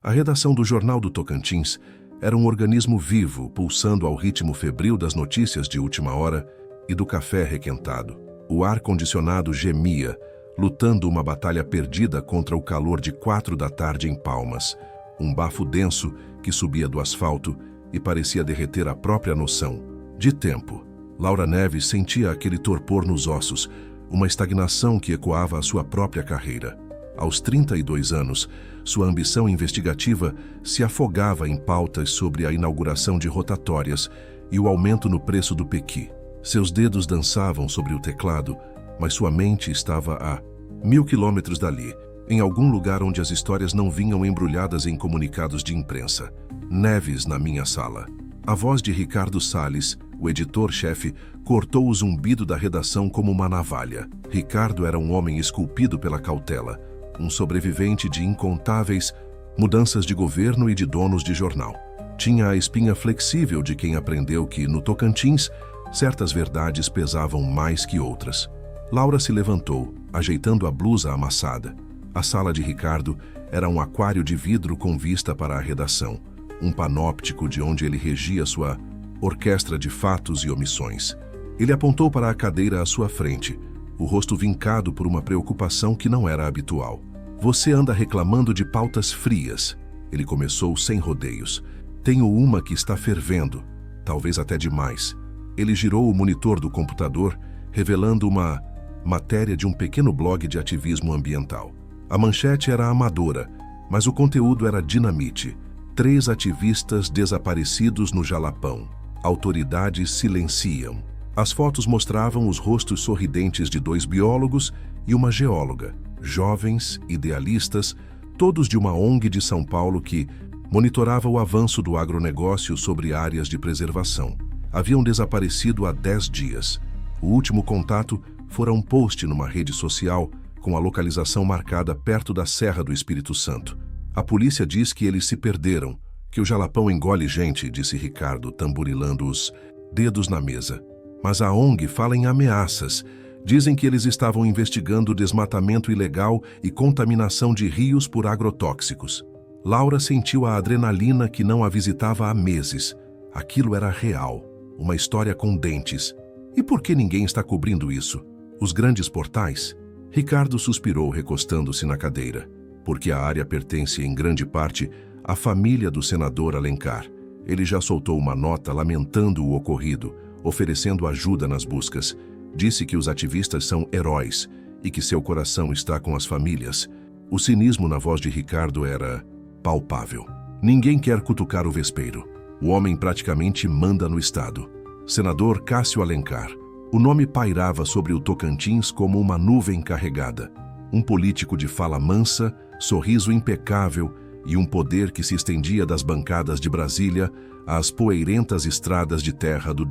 A redação do Jornal do Tocantins era um organismo vivo, pulsando ao ritmo febril das notícias de última hora e do café requentado. O ar-condicionado gemia, lutando uma batalha perdida contra o calor de 4 da tarde em Palmas, um bafo denso que subia do asfalto e parecia derreter a própria noção de tempo. Laura Neves sentia aquele torpor nos ossos, uma estagnação que ecoava a sua própria carreira. Aos 32 anos, sua ambição investigativa se afogava em pautas sobre a inauguração de rotatórias e o aumento no preço do pequi. Seus dedos dançavam sobre o teclado, mas sua mente estava a 1000 quilômetros dali, em algum lugar onde as histórias não vinham embrulhadas em comunicados de imprensa. Neves na minha sala. A voz de Ricardo Salles, o editor-chefe, cortou o zumbido da redação como uma navalha. Ricardo era um homem esculpido pela cautela, um sobrevivente de incontáveis mudanças de governo e de donos de jornal. Tinha a espinha flexível de quem aprendeu que, no Tocantins, certas verdades pesavam mais que outras. Laura se levantou, ajeitando a blusa amassada. A sala de Ricardo era um aquário de vidro com vista para a redação, um panóptico de onde ele regia sua orquestra de fatos e omissões. Ele apontou para a cadeira à sua frente, o rosto vincado por uma preocupação que não era habitual. Você anda reclamando de pautas frias. Ele começou sem rodeios. Tenho uma que está fervendo, talvez até demais. Ele girou o monitor do computador, revelando uma matéria de um pequeno blog de ativismo ambiental. A manchete era amadora, mas o conteúdo era dinamite. 3 ativistas desaparecidos no Jalapão. Autoridades silenciam. As fotos mostravam os rostos sorridentes de 2 biólogos e uma geóloga, jovens, idealistas, todos de uma ONG de São Paulo que monitorava o avanço do agronegócio sobre áreas de preservação. Haviam desaparecido há 10 dias. O último contato fora um post numa rede social com a localização marcada perto da Serra do Espírito Santo. A polícia diz que eles se perderam, que o Jalapão engole gente, disse Ricardo, tamborilando os dedos na mesa. Mas a ONG fala em ameaças. Dizem que eles estavam investigando desmatamento ilegal e contaminação de rios por agrotóxicos. Laura sentiu a adrenalina que não a visitava há meses. Aquilo era real, uma história com dentes. E por que ninguém está cobrindo isso? Os grandes portais? Ricardo suspirou, recostando-se na cadeira. Porque a área pertence em grande parte à família do senador Alencar. Ele já soltou uma nota lamentando o ocorrido, oferecendo ajuda nas buscas. Disse que os ativistas são heróis e que seu coração está com as famílias. O cinismo na voz de Ricardo era palpável. Ninguém quer cutucar o vespeiro. O homem praticamente manda no estado. Senador Cássio Alencar. O nome pairava sobre o Tocantins como uma nuvem carregada. Um político de fala mansa, sorriso impecável e um poder que se estendia das bancadas de Brasília às poeirentas estradas de terra do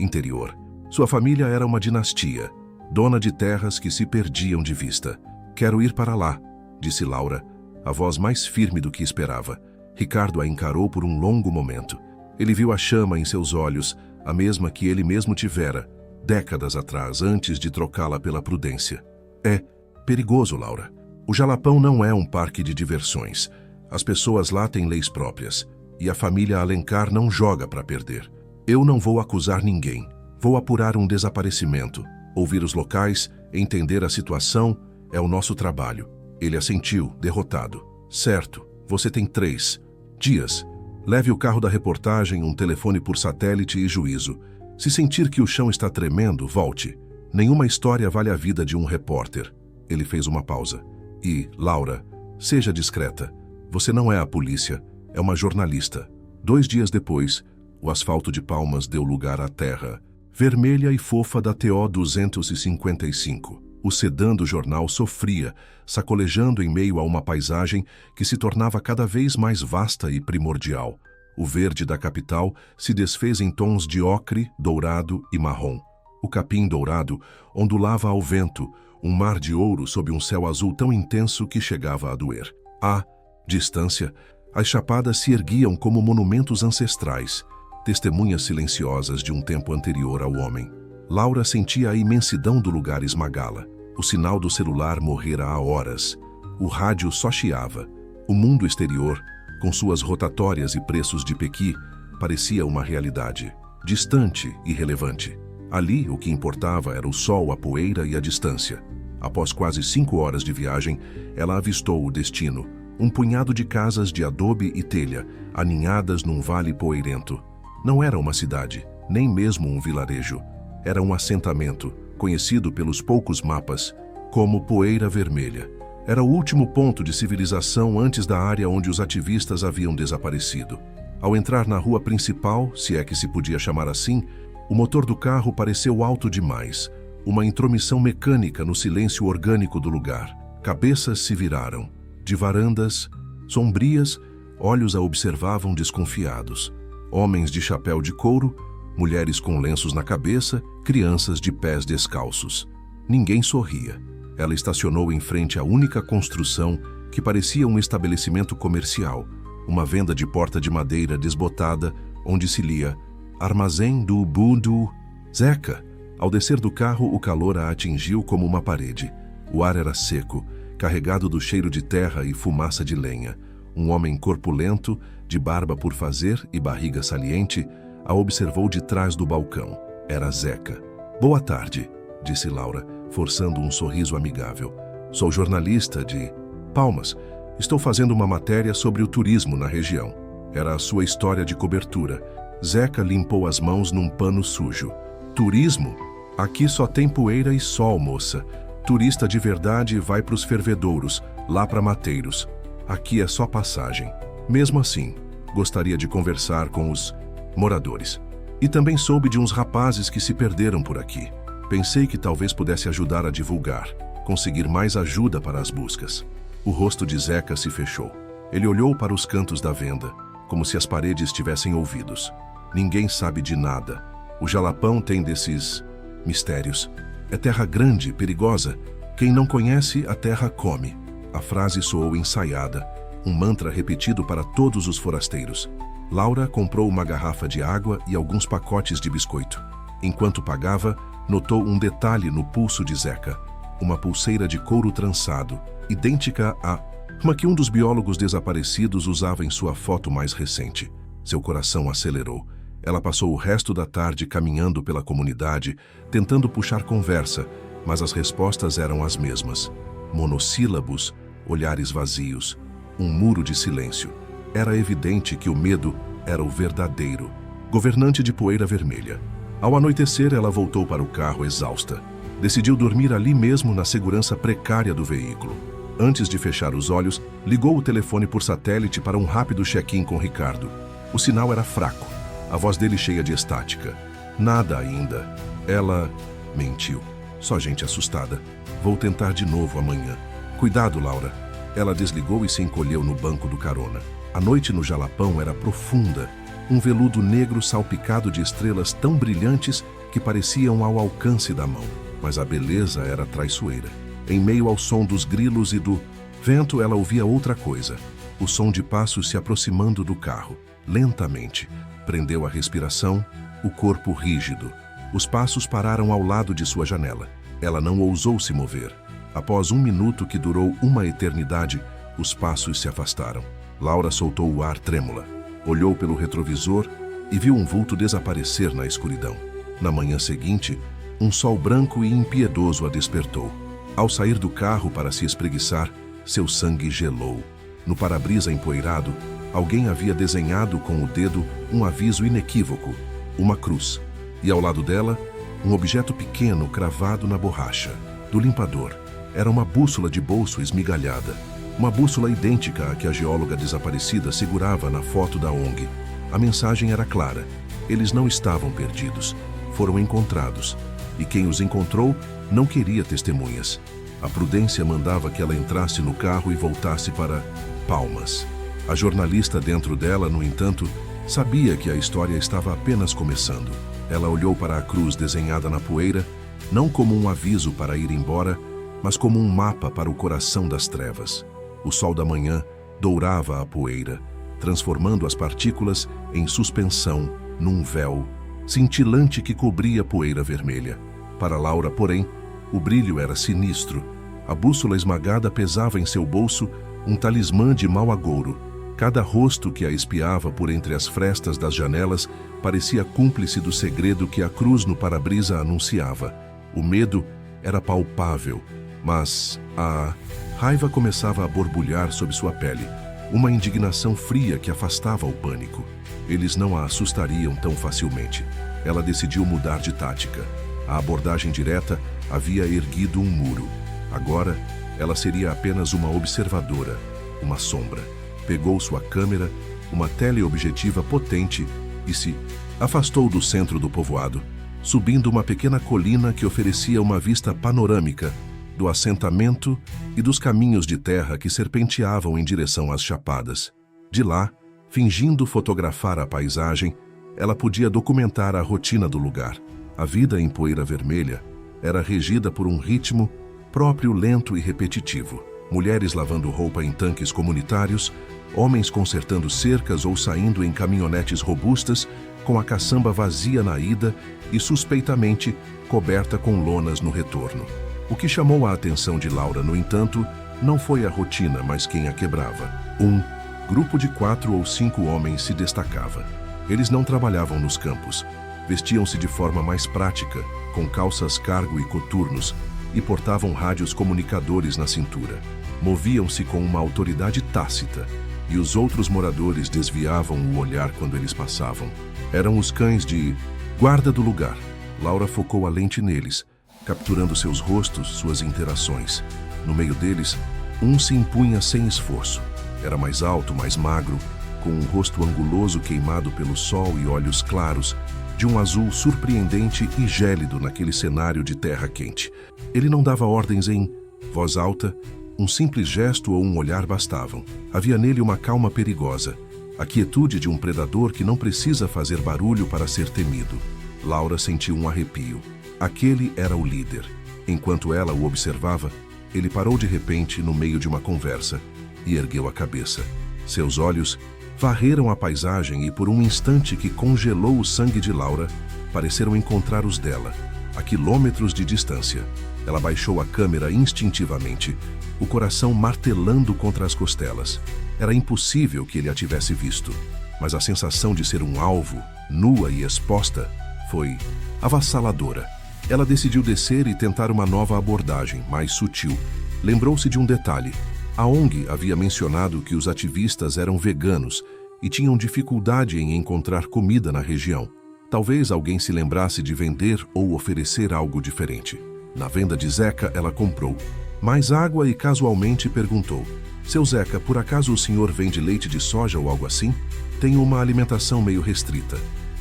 interior. Sua família era uma dinastia, dona de terras que se perdiam de vista. Quero ir para lá, disse Laura, a voz mais firme do que esperava. Ricardo a encarou por um longo momento. Ele viu a chama em seus olhos, a mesma que ele mesmo tivera, décadas atrás, antes de trocá-la pela prudência. É perigoso, Laura. O Jalapão não é um parque de diversões. As pessoas lá têm leis próprias. E a família Alencar não joga para perder. Eu não vou acusar ninguém. Vou apurar um desaparecimento. Ouvir os locais, entender a situação, é o nosso trabalho. Ele assentiu, derrotado. Certo, você tem 3 dias. Leve o carro da reportagem, um telefone por satélite e juízo. Se sentir que o chão está tremendo, volte. Nenhuma história vale a vida de um repórter. Ele fez uma pausa. E, Laura, seja discreta. Você não é a polícia, é uma jornalista. 2 dias depois, o asfalto de Palmas deu lugar à terra, vermelha e fofa da TO 255. O sedã do jornal sofria, sacolejando em meio a uma paisagem que se tornava cada vez mais vasta e primordial. O verde da capital se desfez em tons de ocre, dourado e marrom. O capim dourado ondulava ao vento, um mar de ouro sob um céu azul tão intenso que chegava a doer. À distância, as chapadas se erguiam como monumentos ancestrais, testemunhas silenciosas de um tempo anterior ao homem. Laura sentia a imensidão do lugar esmagá-la. O sinal do celular morrera há horas. O rádio só chiava. O mundo exterior, com suas rotatórias e preços de pequi, parecia uma realidade, distante e irrelevante. Ali, o que importava era o sol, a poeira e a distância. Após quase 5 horas de viagem, ela avistou o destino, um punhado de casas de adobe e telha, aninhadas num vale poeirento. Não era uma cidade, nem mesmo um vilarejo. Era um assentamento, conhecido pelos poucos mapas como Poeira Vermelha. Era o último ponto de civilização antes da área onde os ativistas haviam desaparecido. Ao entrar na rua principal, se é que se podia chamar assim, o motor do carro pareceu alto demais, uma intromissão mecânica no silêncio orgânico do lugar. Cabeças se viraram. De varandas sombrias, olhos a observavam desconfiados. Homens de chapéu de couro, mulheres com lenços na cabeça, crianças de pés descalços. Ninguém sorria. Ela estacionou em frente à única construção que parecia um estabelecimento comercial, uma venda de porta de madeira desbotada, onde se lia Armazém do Budu Zeca. Ao descer do carro, o calor a atingiu como uma parede. O ar era seco, carregado do cheiro de terra e fumaça de lenha. Um homem corpulento, de barba por fazer e barriga saliente, a observou de trás do balcão. Era Zeca. Boa tarde, disse Laura, forçando um sorriso amigável. Sou jornalista de Palmas. Estou fazendo uma matéria sobre o turismo na região. Era a sua história de cobertura. Zeca limpou as mãos num pano sujo. Turismo? Aqui só tem poeira e sol, moça. Turista de verdade vai para os fervedouros, lá para Mateiros. Aqui é só passagem. Mesmo assim, gostaria de conversar com os moradores. E também soube de uns rapazes que se perderam por aqui. Pensei que talvez pudesse ajudar a divulgar, conseguir mais ajuda para as buscas. O rosto de Zeca se fechou. Ele olhou para os cantos da venda, como se as paredes tivessem ouvidos. Ninguém sabe de nada. O Jalapão tem desses mistérios. É terra grande, perigosa. Quem não conhece, a terra come. A frase soou ensaiada, um mantra repetido para todos os forasteiros. Laura comprou uma garrafa de água e alguns pacotes de biscoito. Enquanto pagava, notou um detalhe no pulso de Zeca. Uma pulseira de couro trançado, idêntica a uma que um dos biólogos desaparecidos usava em sua foto mais recente. Seu coração acelerou. Ela passou o resto da tarde caminhando pela comunidade, tentando puxar conversa, mas as respostas eram as mesmas. Monossílabos, olhares vazios, um muro de silêncio. Era evidente que o medo era o verdadeiro. Governante de Poeira Vermelha. Ao anoitecer, ela voltou para o carro exausta. Decidiu dormir ali mesmo na segurança precária do veículo. Antes de fechar os olhos, ligou o telefone por satélite para um rápido check-in com Ricardo. O sinal era fraco, a voz dele cheia de estática. Nada ainda. Ela mentiu. Só gente assustada. Vou tentar de novo amanhã. Cuidado, Laura. Ela desligou e se encolheu no banco do carona. A noite no Jalapão era profunda. Um veludo negro salpicado de estrelas tão brilhantes que pareciam ao alcance da mão. Mas a beleza era traiçoeira. Em meio ao som dos grilos e do vento, ela ouvia outra coisa. O som de passos se aproximando do carro. Lentamente. Prendeu a respiração, o corpo rígido. Os passos pararam ao lado de sua janela. Ela não ousou se mover. Após 1 minuto que durou uma eternidade, os passos se afastaram. Laura soltou o ar trêmula. Olhou pelo retrovisor e viu um vulto desaparecer na escuridão. Na manhã seguinte, um sol branco e impiedoso a despertou. Ao sair do carro para se espreguiçar, seu sangue gelou. No para-brisa empoeirado, alguém havia desenhado com o dedo um aviso inequívoco, uma cruz. E ao lado dela, um objeto pequeno cravado na borracha. Do limpador. Era uma bússola de bolso esmigalhada. Uma bússola idêntica à que a geóloga desaparecida segurava na foto da ONG. A mensagem era clara. Eles não estavam perdidos. Foram encontrados. E quem os encontrou não queria testemunhas. A prudência mandava que ela entrasse no carro e voltasse para Palmas. A jornalista dentro dela, no entanto, sabia que a história estava apenas começando. Ela olhou para a cruz desenhada na poeira, não como um aviso para ir embora, mas como um mapa para o coração das trevas. O sol da manhã dourava a poeira, transformando as partículas em suspensão num véu cintilante que cobria a Poeira Vermelha. Para Laura, porém, o brilho era sinistro. A bússola esmagada pesava em seu bolso um talismã de mau agouro. Cada rosto que a espiava por entre as frestas das janelas parecia cúmplice do segredo que a cruz no para-brisa anunciava. O medo era palpável, mas a raiva começava a borbulhar sob sua pele, uma indignação fria que afastava o pânico. Eles não a assustariam tão facilmente. Ela decidiu mudar de tática. A abordagem direta havia erguido um muro. Agora, ela seria apenas uma observadora, uma sombra. Pegou sua câmera, uma teleobjetiva potente, e se afastou do centro do povoado, subindo uma pequena colina que oferecia uma vista panorâmica do assentamento e dos caminhos de terra que serpenteavam em direção às chapadas. De lá, fingindo fotografar a paisagem, ela podia documentar a rotina do lugar. A vida em Poeira Vermelha era regida por um ritmo próprio, lento e repetitivo. Mulheres lavando roupa em tanques comunitários, homens consertando cercas ou saindo em caminhonetes robustas, com a caçamba vazia na ida e suspeitamente coberta com lonas no retorno. O que chamou a atenção de Laura, no entanto, não foi a rotina, mas quem a quebrava. Um grupo de 4 ou 5 homens se destacava. Eles não trabalhavam nos campos. Vestiam-se de forma mais prática, com calças cargo e coturnos, e portavam rádios comunicadores na cintura. Moviam-se com uma autoridade tácita, e os outros moradores desviavam o olhar quando eles passavam. Eram os cães de guarda do lugar. Laura focou a lente neles, capturando seus rostos, suas interações. No meio deles, um se impunha sem esforço. Era mais alto, mais magro, com um rosto anguloso queimado pelo sol e olhos claros, de um azul surpreendente e gélido naquele cenário de terra quente. Ele não dava ordens em voz alta, um simples gesto ou um olhar bastavam. Havia nele uma calma perigosa, a quietude de um predador que não precisa fazer barulho para ser temido. Laura sentiu um arrepio. Aquele era o líder. Enquanto ela o observava, ele parou de repente no meio de uma conversa e ergueu a cabeça. Seus olhos varreram a paisagem e, por um instante que congelou o sangue de Laura, pareceram encontrar os dela, a quilômetros de distância. Ela baixou a câmera instintivamente, o coração martelando contra as costelas. Era impossível que ele a tivesse visto, mas a sensação de ser um alvo, nua e exposta, foi avassaladora. Ela decidiu descer e tentar uma nova abordagem, mais sutil. Lembrou-se de um detalhe. A ONG havia mencionado que os ativistas eram veganos e tinham dificuldade em encontrar comida na região. Talvez alguém se lembrasse de vender ou oferecer algo diferente. Na venda de Zeca, ela comprou mais água e casualmente perguntou: "Seu Zeca, por acaso o senhor vende leite de soja ou algo assim? Tenho uma alimentação meio restrita."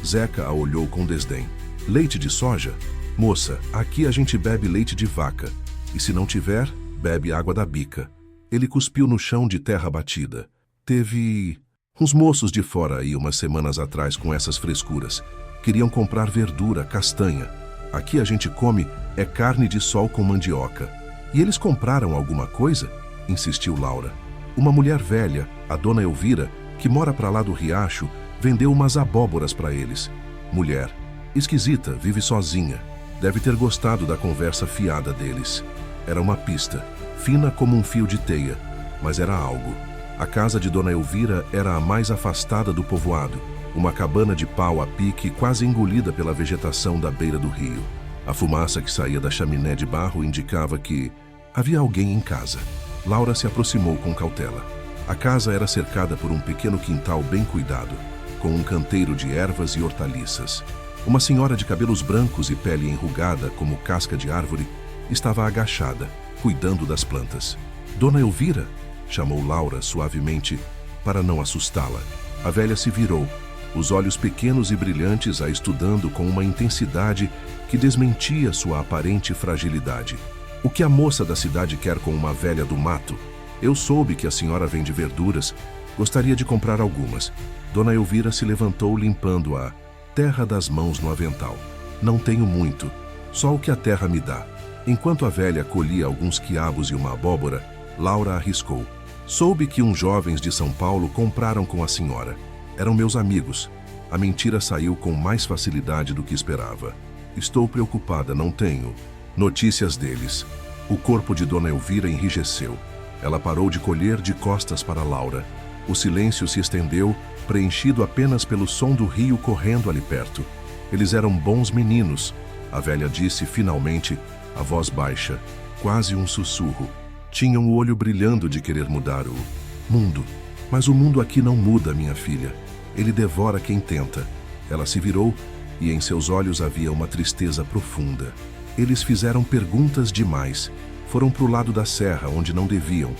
Zeca a olhou com desdém. "Leite de soja? Moça, aqui a gente bebe leite de vaca. E se não tiver, bebe água da bica." Ele cuspiu no chão de terra batida. "Teve uns moços de fora aí umas semanas atrás com essas frescuras. Queriam comprar verdura, castanha. Aqui a gente come é carne de sol com mandioca." "E eles compraram alguma coisa?" insistiu Laura. "Uma mulher velha, a dona Elvira, que mora para lá do riacho, vendeu umas abóboras para eles." Mulher. Esquisita, vive sozinha. Deve ter gostado da conversa fiada deles. Era uma pista, fina como um fio de teia, mas era algo. A casa de Dona Elvira era a mais afastada do povoado, uma cabana de pau a pique quase engolida pela vegetação da beira do rio. A fumaça que saía da chaminé de barro indicava que havia alguém em casa. Laura se aproximou com cautela. A casa era cercada por um pequeno quintal bem cuidado, com um canteiro de ervas e hortaliças. Uma senhora de cabelos brancos e pele enrugada como casca de árvore estava agachada, cuidando das plantas. "Dona Elvira?" chamou Laura suavemente, para não assustá-la. A velha se virou, os olhos pequenos e brilhantes a estudando com uma intensidade que desmentia sua aparente fragilidade. "O que a moça da cidade quer com uma velha do mato? Eu soube que a senhora vende verduras. Gostaria de comprar algumas." Dona Elvira se levantou limpando a terra das mãos no avental. "Não tenho muito, só o que a terra me dá." Enquanto a velha colhia alguns quiabos e uma abóbora, Laura arriscou: "Soube que uns jovens de São Paulo compraram com a senhora. Eram meus amigos." A mentira saiu com mais facilidade do que esperava. "Estou preocupada, não tenho notícias deles." O corpo de Dona Elvira enrijeceu. Ela parou de colher de costas para Laura. O silêncio se estendeu, preenchido apenas pelo som do rio correndo ali perto. Eles eram bons meninos, a velha disse finalmente, a voz baixa, quase um sussurro. Tinham o olho brilhando de querer mudar o mundo. Mas o mundo aqui não muda, minha filha. Ele devora quem tenta. Ela se virou e em seus olhos havia uma tristeza profunda. Eles fizeram perguntas demais. Foram para o lado da serra, onde não deviam,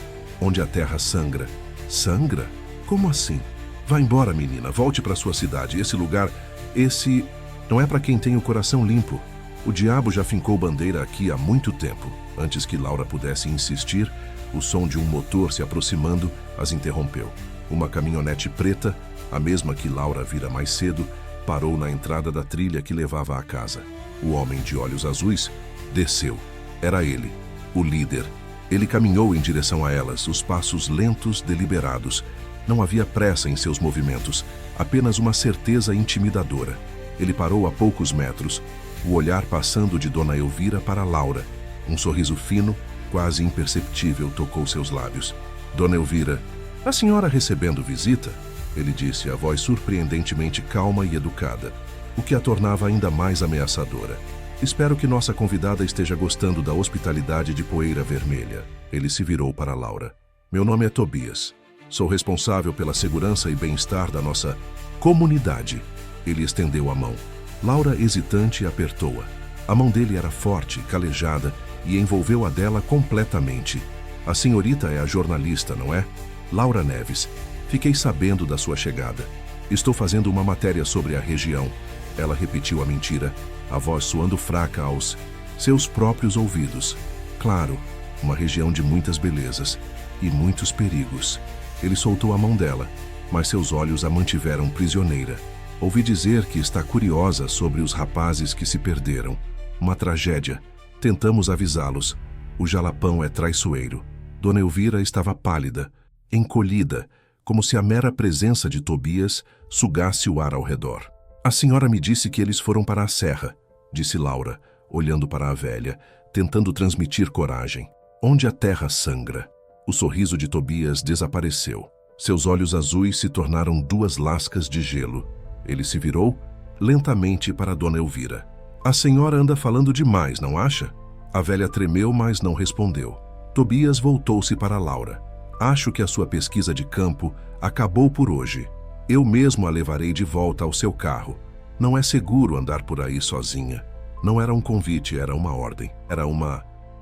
onde a terra sangra. Sangra? Como assim? Vá embora, menina, volte para sua cidade. Esse não é para quem tem o coração limpo. O diabo já fincou bandeira aqui há muito tempo. Antes que Laura pudesse insistir, o som de um motor se aproximando as interrompeu. Uma caminhonete preta, a mesma que Laura vira mais cedo, parou na entrada da trilha que levava à casa. O homem de olhos azuis desceu. Era ele, o líder. Ele caminhou em direção a elas, os passos lentos, deliberados. Não havia pressa em seus movimentos, apenas uma certeza intimidadora. Ele parou a poucos metros, o olhar passando de Dona Elvira para Laura. Um sorriso fino, quase imperceptível, tocou seus lábios. Dona Elvira, a senhora recebendo visita? Ele disse, a voz surpreendentemente calma e educada, o que a tornava ainda mais ameaçadora. Espero que nossa convidada esteja gostando da hospitalidade de Poeira Vermelha. Ele se virou para Laura. Meu nome é Tobias. Sou responsável pela segurança e bem-estar da nossa comunidade. Ele estendeu a mão. Laura, hesitante, apertou-a. A mão dele era forte, calejada, e envolveu a dela completamente. A senhorita é a jornalista, não é? Laura Neves. Fiquei sabendo da sua chegada. Estou fazendo uma matéria sobre a região. Ela repetiu a mentira, a voz soando fraca aos seus próprios ouvidos. Claro, uma região de muitas belezas e muitos perigos. Ele soltou a mão dela, mas seus olhos a mantiveram prisioneira. Ouvi dizer que está curiosa sobre os rapazes que se perderam. Uma tragédia. Tentamos avisá-los. O jalapão é traiçoeiro. Dona Elvira estava pálida, encolhida, como se a mera presença de Tobias sugasse o ar ao redor. A senhora me disse que eles foram para a serra, disse Laura, olhando para a velha, tentando transmitir coragem. Onde a terra sangra. O sorriso de Tobias desapareceu. Seus olhos azuis se tornaram duas lascas de gelo. Ele se virou lentamente para Dona Elvira. A senhora anda falando demais, não acha? A velha tremeu, mas não respondeu. Tobias voltou-se para Laura. Acho que a sua pesquisa de campo acabou por hoje. Eu mesmo a levarei de volta ao seu carro. Não é seguro andar por aí sozinha. Não era um convite, era uma ordem.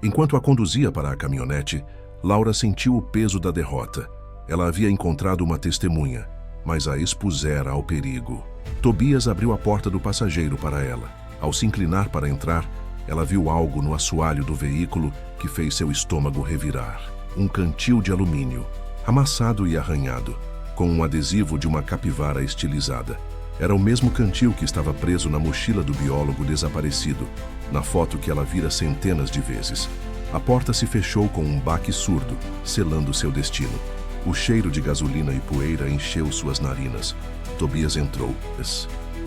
Enquanto a conduzia para a caminhonete, Laura sentiu o peso da derrota. Ela havia encontrado uma testemunha, mas a expusera ao perigo. Tobias abriu a porta do passageiro para ela. Ao se inclinar para entrar, ela viu algo no assoalho do veículo que fez seu estômago revirar. Um cantil de alumínio, amassado e arranhado, com um adesivo de uma capivara estilizada. Era o mesmo cantil que estava preso na mochila do biólogo desaparecido, na foto que ela vira centenas de vezes. A porta se fechou com um baque surdo, selando seu destino. O cheiro de gasolina e poeira encheu suas narinas. Tobias entrou.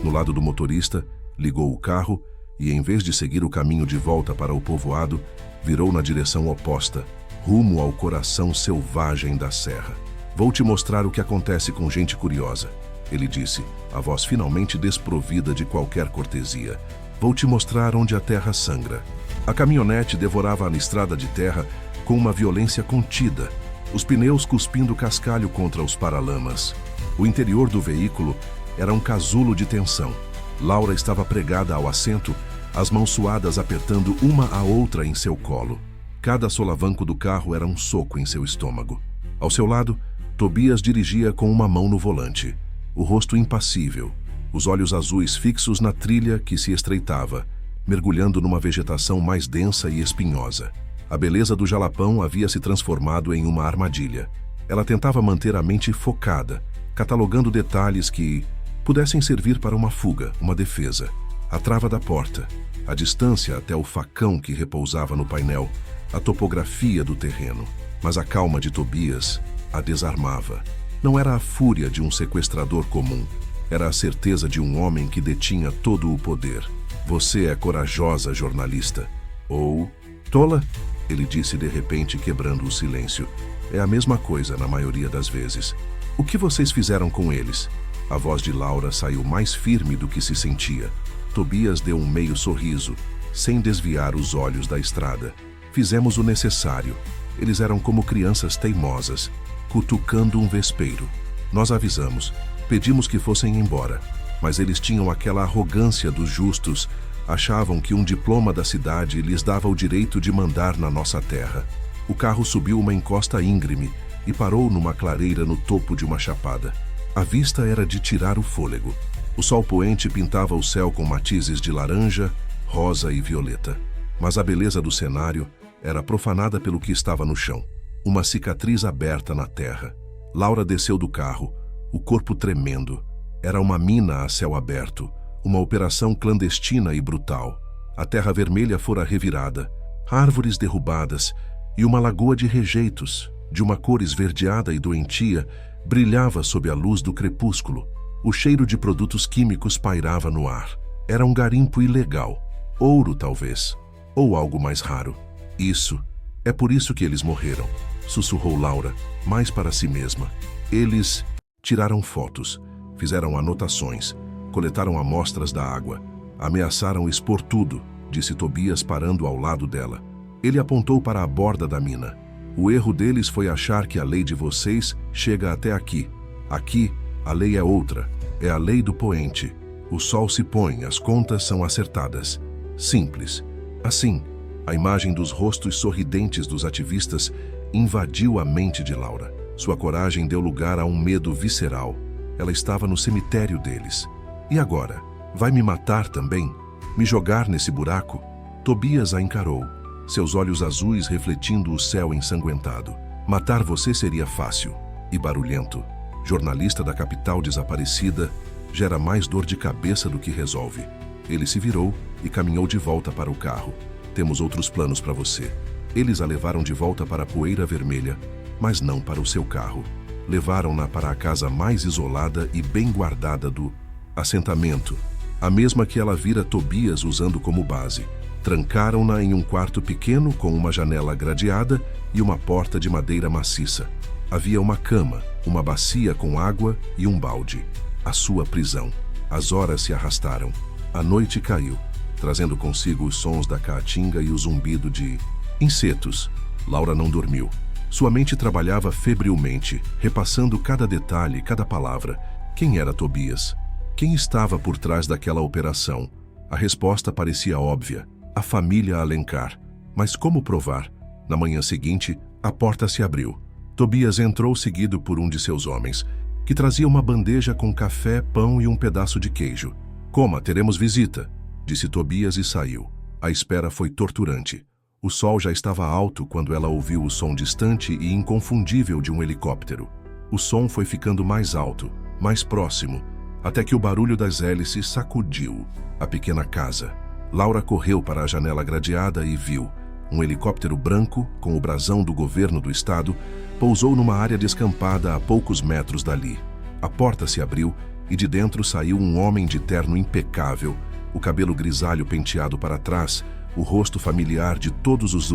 No lado do motorista, ligou o carro e, em vez de seguir o caminho de volta para o povoado, virou na direção oposta, rumo ao coração selvagem da serra. Vou te mostrar o que acontece com gente curiosa, ele disse, a voz finalmente desprovida de qualquer cortesia. Vou te mostrar onde a terra sangra. A caminhonete devorava a estrada de terra com uma violência contida, os pneus cuspindo cascalho contra os paralamas. O interior do veículo era um casulo de tensão. Laura estava pregada ao assento, as mãos suadas apertando uma a outra em seu colo. Cada solavanco do carro era um soco em seu estômago. Ao seu lado, Tobias dirigia com uma mão no volante, o rosto impassível, os olhos azuis fixos na trilha que se estreitava, mergulhando numa vegetação mais densa e espinhosa. A beleza do jalapão havia se transformado em uma armadilha. Ela tentava manter a mente focada, catalogando detalhes que pudessem servir para uma fuga, uma defesa. A trava da porta, a distância até o facão que repousava no painel, a topografia do terreno. Mas a calma de Tobias a desarmava. Não era a fúria de um sequestrador comum. Era a certeza de um homem que detinha todo o poder. Você é corajosa, jornalista. Ou tola, ele disse de repente, quebrando o silêncio. É a mesma coisa na maioria das vezes. O que vocês fizeram com eles? A voz de Laura saiu mais firme do que se sentia. Tobias deu um meio sorriso, sem desviar os olhos da estrada. Fizemos o necessário. Eles eram como crianças teimosas, cutucando um vespeiro. Nós avisamos, pedimos que fossem embora, mas eles tinham aquela arrogância dos justos, achavam que um diploma da cidade lhes dava o direito de mandar na nossa terra. O carro subiu uma encosta íngreme e parou numa clareira no topo de uma chapada. A vista era de tirar o fôlego. O sol poente pintava o céu com matizes de laranja, rosa e violeta. Mas a beleza do cenário era profanada pelo que estava no chão. Uma cicatriz aberta na terra. Laura desceu do carro, o corpo tremendo. Era uma mina a céu aberto, uma operação clandestina e brutal. A terra vermelha fora revirada, árvores derrubadas e uma lagoa de rejeitos, de uma cor esverdeada e doentia, brilhava sob a luz do crepúsculo. O cheiro de produtos químicos pairava no ar. Era um garimpo ilegal. Ouro, talvez. Ou algo mais raro. Isso. É por isso que eles morreram, sussurrou Laura, mais para si mesma. Eles tiraram fotos, fizeram anotações, coletaram amostras da água. Ameaçaram expor tudo, disse Tobias parando ao lado dela. Ele apontou para a borda da mina. O erro deles foi achar que a lei de vocês chega até aqui. Aqui, a lei é outra. É a lei do poente. O sol se põe, as contas são acertadas. Simples. Assim, a imagem dos rostos sorridentes dos ativistas invadiu a mente de Laura. Sua coragem deu lugar a um medo visceral. Ela estava no cemitério deles. E agora? Vai me matar também? Me jogar nesse buraco? Tobias a encarou, seus olhos azuis refletindo o céu ensanguentado. Matar você seria fácil e barulhento. Jornalista da capital desaparecida, gera mais dor de cabeça do que resolve. Ele se virou e caminhou de volta para o carro. Temos outros planos para você. Eles a levaram de volta para a Poeira Vermelha, mas não para o seu carro. Levaram-na para a casa mais isolada e bem guardada do assentamento, a mesma que ela vira Tobias usando como base. Trancaram-na em um quarto pequeno com uma janela gradeada e uma porta de madeira maciça. Havia uma cama, uma bacia com água e um balde. A sua prisão. As horas se arrastaram. A noite caiu, trazendo consigo os sons da caatinga e o zumbido de insetos. Laura não dormiu. Sua mente trabalhava febrilmente, repassando cada detalhe, cada palavra. Quem era Tobias? Quem estava por trás daquela operação? A resposta parecia óbvia. A família Alencar. Mas como provar? Na manhã seguinte, a porta se abriu. Tobias entrou seguido por um de seus homens, que trazia uma bandeja com café, pão e um pedaço de queijo. Coma, teremos visita, disse Tobias e saiu. A espera foi torturante. O sol já estava alto quando ela ouviu o som distante e inconfundível de um helicóptero. O som foi ficando mais alto, mais próximo, até que o barulho das hélices sacudiu a pequena casa. Laura correu para a janela gradeada e viu. Um helicóptero branco, com o brasão do governo do estado, pousou numa área descampada a poucos metros dali. A porta se abriu e de dentro saiu um homem de terno impecável, o cabelo grisalho penteado para trás, o rosto familiar de todos os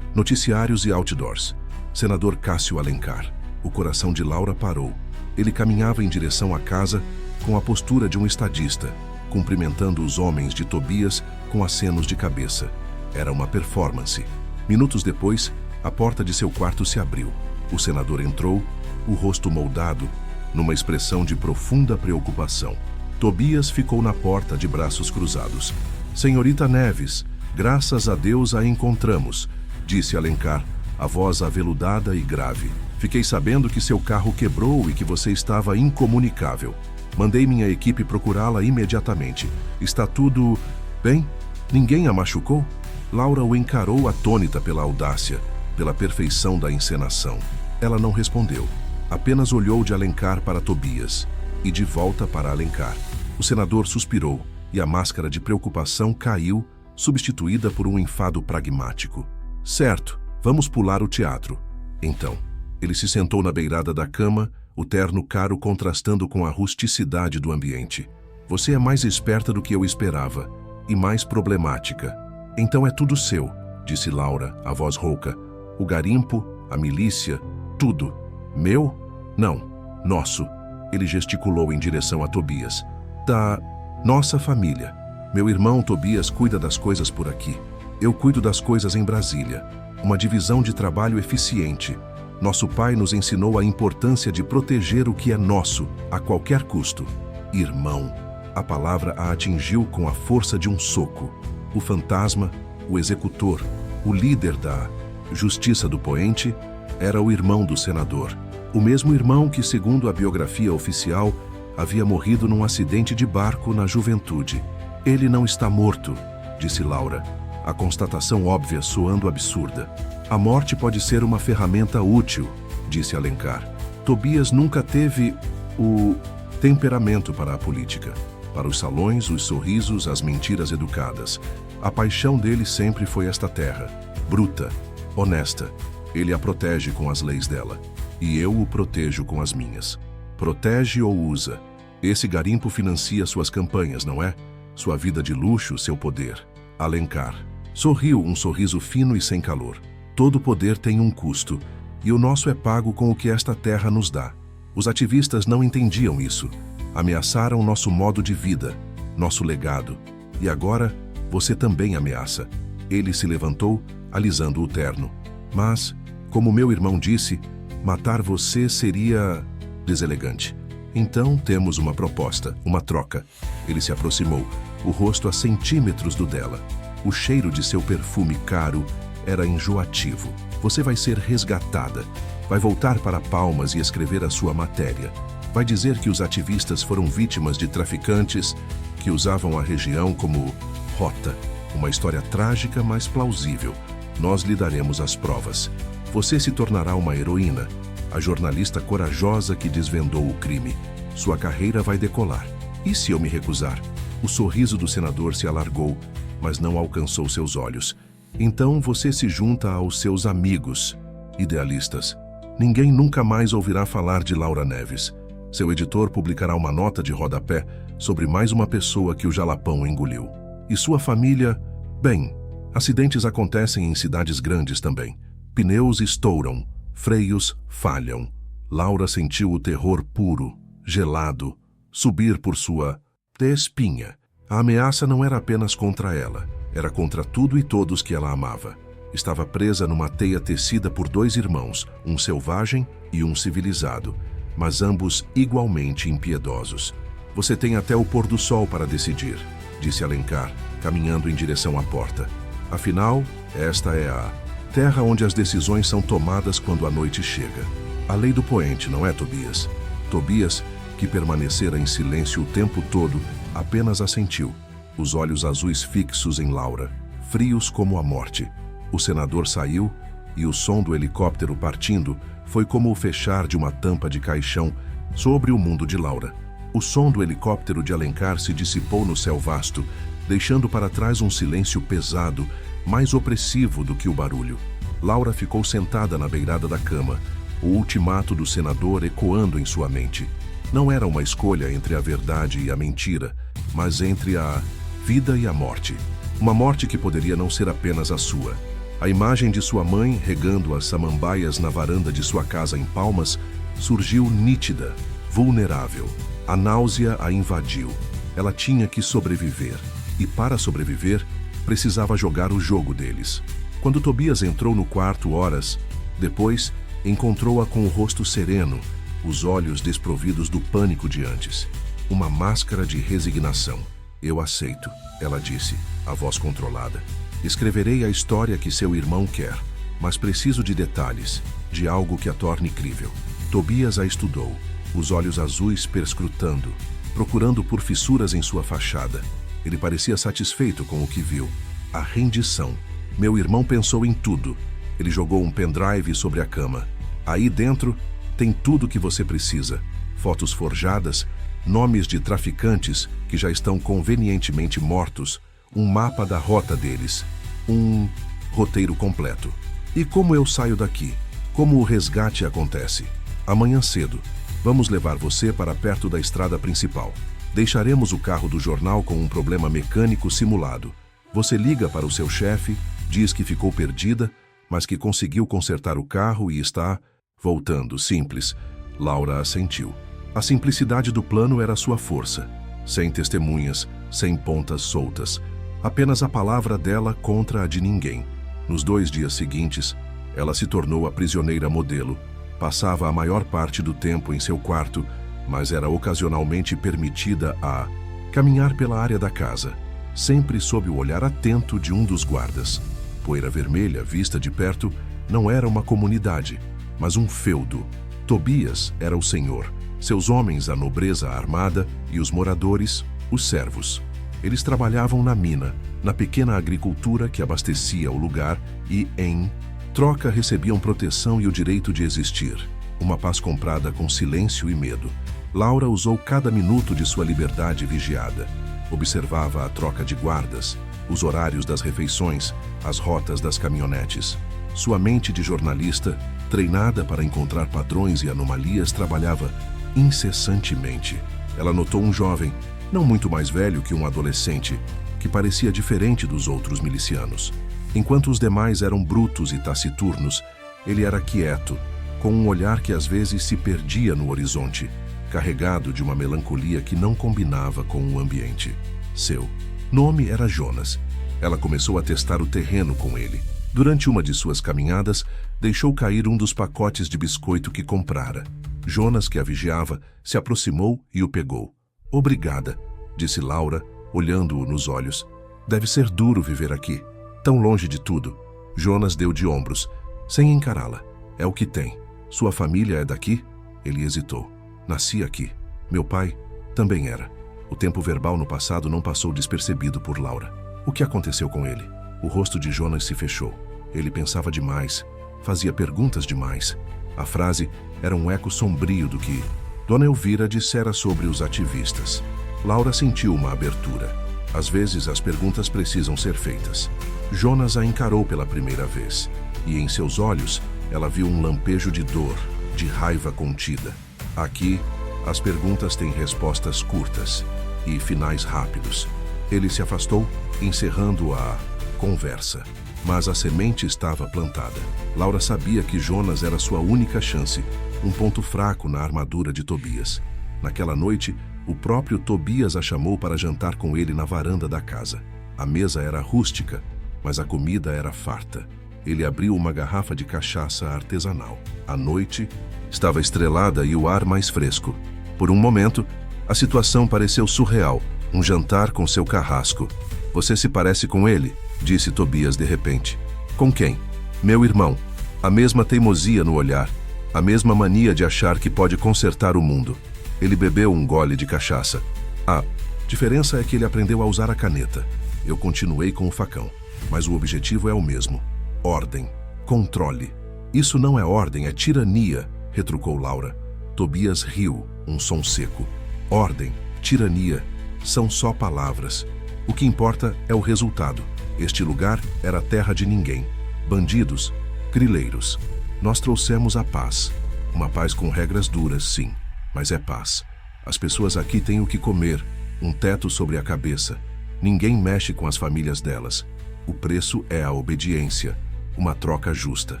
noticiários e outdoors. Senador Cássio Alencar. O coração de Laura parou. Ele caminhava em direção à casa com a postura de um estadista, cumprimentando os homens de Tobias com acenos de cabeça. Era uma performance. Minutos depois, a porta de seu quarto se abriu. O senador entrou, o rosto moldado, numa expressão de profunda preocupação. Tobias ficou na porta de braços cruzados. Senhorita Neves, graças a Deus a encontramos, disse Alencar, a voz aveludada e grave. Fiquei sabendo que seu carro quebrou e que você estava incomunicável. Mandei minha equipe procurá-la imediatamente. Está tudo bem? Ninguém a machucou? Laura o encarou atônita pela audácia, pela perfeição da encenação. Ela não respondeu. Apenas olhou de Alencar para Tobias e de volta para Alencar. O senador suspirou e a máscara de preocupação caiu, substituída por um enfado pragmático. Certo, vamos pular o teatro. Então, ele se sentou na beirada da cama, o terno caro contrastando com a rusticidade do ambiente. Você é mais esperta do que eu esperava e mais problemática. Então é tudo seu, disse Laura, a voz rouca. O garimpo, a milícia, tudo. Meu? Não. Nosso. Ele gesticulou em direção a Tobias. Da nossa família. Meu irmão Tobias cuida das coisas por aqui. Eu cuido das coisas em Brasília. Uma divisão de trabalho eficiente. Nosso pai nos ensinou a importância de proteger o que é nosso, a qualquer custo. Irmão. A palavra a atingiu com a força de um soco. O fantasma, o executor, o líder da justiça do poente, era o irmão do senador. O mesmo irmão que, segundo a biografia oficial, havia morrido num acidente de barco na juventude. Ele não está morto, disse Laura, a constatação óbvia soando absurda. A morte pode ser uma ferramenta útil, disse Alencar. Tobias nunca teve o temperamento para a política, para os salões, os sorrisos, as mentiras educadas. A paixão dele sempre foi esta terra, bruta, honesta. Ele a protege com as leis dela, e eu o protejo com as minhas. Protege ou usa. Esse garimpo financia suas campanhas, não é? Sua vida de luxo, seu poder. Alencar. Sorriu um sorriso fino e sem calor. Todo poder tem um custo, e o nosso é pago com o que esta terra nos dá. Os ativistas não entendiam isso. Ameaçaram nosso modo de vida, nosso legado. E agora, você também ameaça. Ele se levantou, alisando o terno. Mas, como meu irmão disse, matar você seria deselegante. Então temos uma proposta, uma troca. Ele se aproximou, o rosto a centímetros do dela. O cheiro de seu perfume caro era enjoativo. Você vai ser resgatada. Vai voltar para Palmas e escrever a sua matéria. Vai dizer que os ativistas foram vítimas de traficantes que usavam a região como rota. Uma história trágica, mas plausível. Nós lhe daremos as provas. Você se tornará uma heroína, a jornalista corajosa que desvendou o crime. Sua carreira vai decolar. E se eu me recusar? O sorriso do senador se alargou, mas não alcançou seus olhos. Então você se junta aos seus amigos, idealistas. Ninguém nunca mais ouvirá falar de Laura Neves. Seu editor publicará uma nota de rodapé sobre mais uma pessoa que o jalapão engoliu. E sua família, bem, acidentes acontecem em cidades grandes também. Pneus estouram, freios falham. Laura sentiu o terror puro, gelado, subir por sua espinha. A ameaça não era apenas contra ela, era contra tudo e todos que ela amava. Estava presa numa teia tecida por dois irmãos, um selvagem e um civilizado, mas ambos igualmente impiedosos. Você tem até o pôr do sol para decidir, disse Alencar, caminhando em direção à porta. Afinal, esta é a terra onde as decisões são tomadas quando a noite chega. A lei do poente, não é, Tobias? Tobias, que permanecera em silêncio o tempo todo, apenas assentiu, os olhos azuis fixos em Laura, frios como a morte. O senador saiu, e o som do helicóptero partindo foi como o fechar de uma tampa de caixão sobre o mundo de Laura. O som do helicóptero de Alencar se dissipou no céu vasto, deixando para trás um silêncio pesado, mais opressivo do que o barulho. Laura ficou sentada na beirada da cama, o ultimato do senador ecoando em sua mente. Não era uma escolha entre a verdade e a mentira, mas entre a vida e a morte. Uma morte que poderia não ser apenas a sua. A imagem de sua mãe regando as samambaias na varanda de sua casa em Palmas surgiu nítida, vulnerável. A náusea a invadiu. Ela tinha que sobreviver. E para sobreviver, precisava jogar o jogo deles. Quando Tobias entrou no quarto horas depois, encontrou-a com o rosto sereno, os olhos desprovidos do pânico de antes. Uma máscara de resignação. Eu aceito, ela disse, a voz controlada. Escreverei a história que seu irmão quer, mas preciso de detalhes, de algo que a torne crível. Tobias a estudou, os olhos azuis perscrutando, procurando por fissuras em sua fachada. Ele parecia satisfeito com o que viu. A rendição. Meu irmão pensou em tudo. Ele jogou um pendrive sobre a cama. Aí dentro tem tudo o que você precisa. Fotos forjadas, nomes de traficantes que já estão convenientemente mortos, um mapa da rota deles, um roteiro completo. E como eu saio daqui? Como o resgate acontece? Amanhã cedo, vamos levar você para perto da estrada principal. Deixaremos o carro do jornal com um problema mecânico simulado. Você liga para o seu chefe, diz que ficou perdida, mas que conseguiu consertar o carro e está Voltando, simples. Laura assentiu. A simplicidade do plano era sua força. Sem testemunhas, sem pontas soltas. Apenas a palavra dela contra a de ninguém. Nos 2 dias seguintes, ela se tornou a prisioneira modelo. Passava a maior parte do tempo em seu quarto, mas era ocasionalmente permitida a caminhar pela área da casa, sempre sob o olhar atento de um dos guardas. Poeira Vermelha, vista de perto, não era uma comunidade, mas um feudo. Tobias era o senhor, seus homens a nobreza armada e os moradores, os servos. Eles trabalhavam na mina, na pequena agricultura que abastecia o lugar e, em troca, recebiam proteção e o direito de existir. Uma paz comprada com silêncio e medo. Laura usou cada minuto de sua liberdade vigiada. Observava a troca de guardas, os horários das refeições, as rotas das caminhonetes. Sua mente de jornalista, treinada para encontrar padrões e anomalias, trabalhava incessantemente. Ela notou um jovem, não muito mais velho que um adolescente, que parecia diferente dos outros milicianos. Enquanto os demais eram brutos e taciturnos, ele era quieto, com um olhar que às vezes se perdia no horizonte, carregado de uma melancolia que não combinava com o ambiente. Seu nome era Jonas. Ela começou a testar o terreno com ele. Durante uma de suas caminhadas, deixou cair um dos pacotes de biscoito que comprara. Jonas, que a vigiava, se aproximou e o pegou. "Obrigada", disse Laura, olhando-o nos olhos. "Deve ser duro viver aqui, tão longe de tudo." Jonas deu de ombros, sem encará-la. "É o que tem. Sua família é daqui?" Ele hesitou. "Nasci aqui. Meu pai também era." O tempo verbal no passado não passou despercebido por Laura. O que aconteceu com ele? O rosto de Jonas se fechou. Ele pensava demais, fazia perguntas demais. A frase era um eco sombrio do que Dona Elvira dissera sobre os ativistas. Laura sentiu uma abertura. Às vezes as perguntas precisam ser feitas. Jonas a encarou pela primeira vez, e em seus olhos ela viu um lampejo de dor, de raiva contida. Aqui, as perguntas têm respostas curtas e finais rápidos. Ele se afastou, encerrando a conversa. Mas a semente estava plantada. Laura sabia que Jonas era sua única chance, um ponto fraco na armadura de Tobias. Naquela noite, o próprio Tobias a chamou para jantar com ele na varanda da casa. A mesa era rústica, mas a comida era farta. Ele abriu uma garrafa de cachaça artesanal. A noite estava estrelada e o ar mais fresco. Por um momento, a situação pareceu surreal. Um jantar com seu carrasco. "Você se parece com ele?", disse Tobias de repente. "Com quem?" "Meu irmão." A mesma teimosia no olhar, a mesma mania de achar que pode consertar o mundo. Ele bebeu um gole de cachaça. "A diferença é que ele aprendeu a usar a caneta. Eu continuei com o facão, mas o objetivo é o mesmo. Ordem, controle." "Isso não é ordem, é tirania", retrucou Laura. Tobias riu, um som seco. "Ordem, tirania, são só palavras. O que importa é o resultado. Este lugar era terra de ninguém. Bandidos, grileiros. Nós trouxemos a paz. Uma paz com regras duras, sim, mas é paz. As pessoas aqui têm o que comer, um teto sobre a cabeça. Ninguém mexe com as famílias delas. O preço é a obediência, uma troca justa."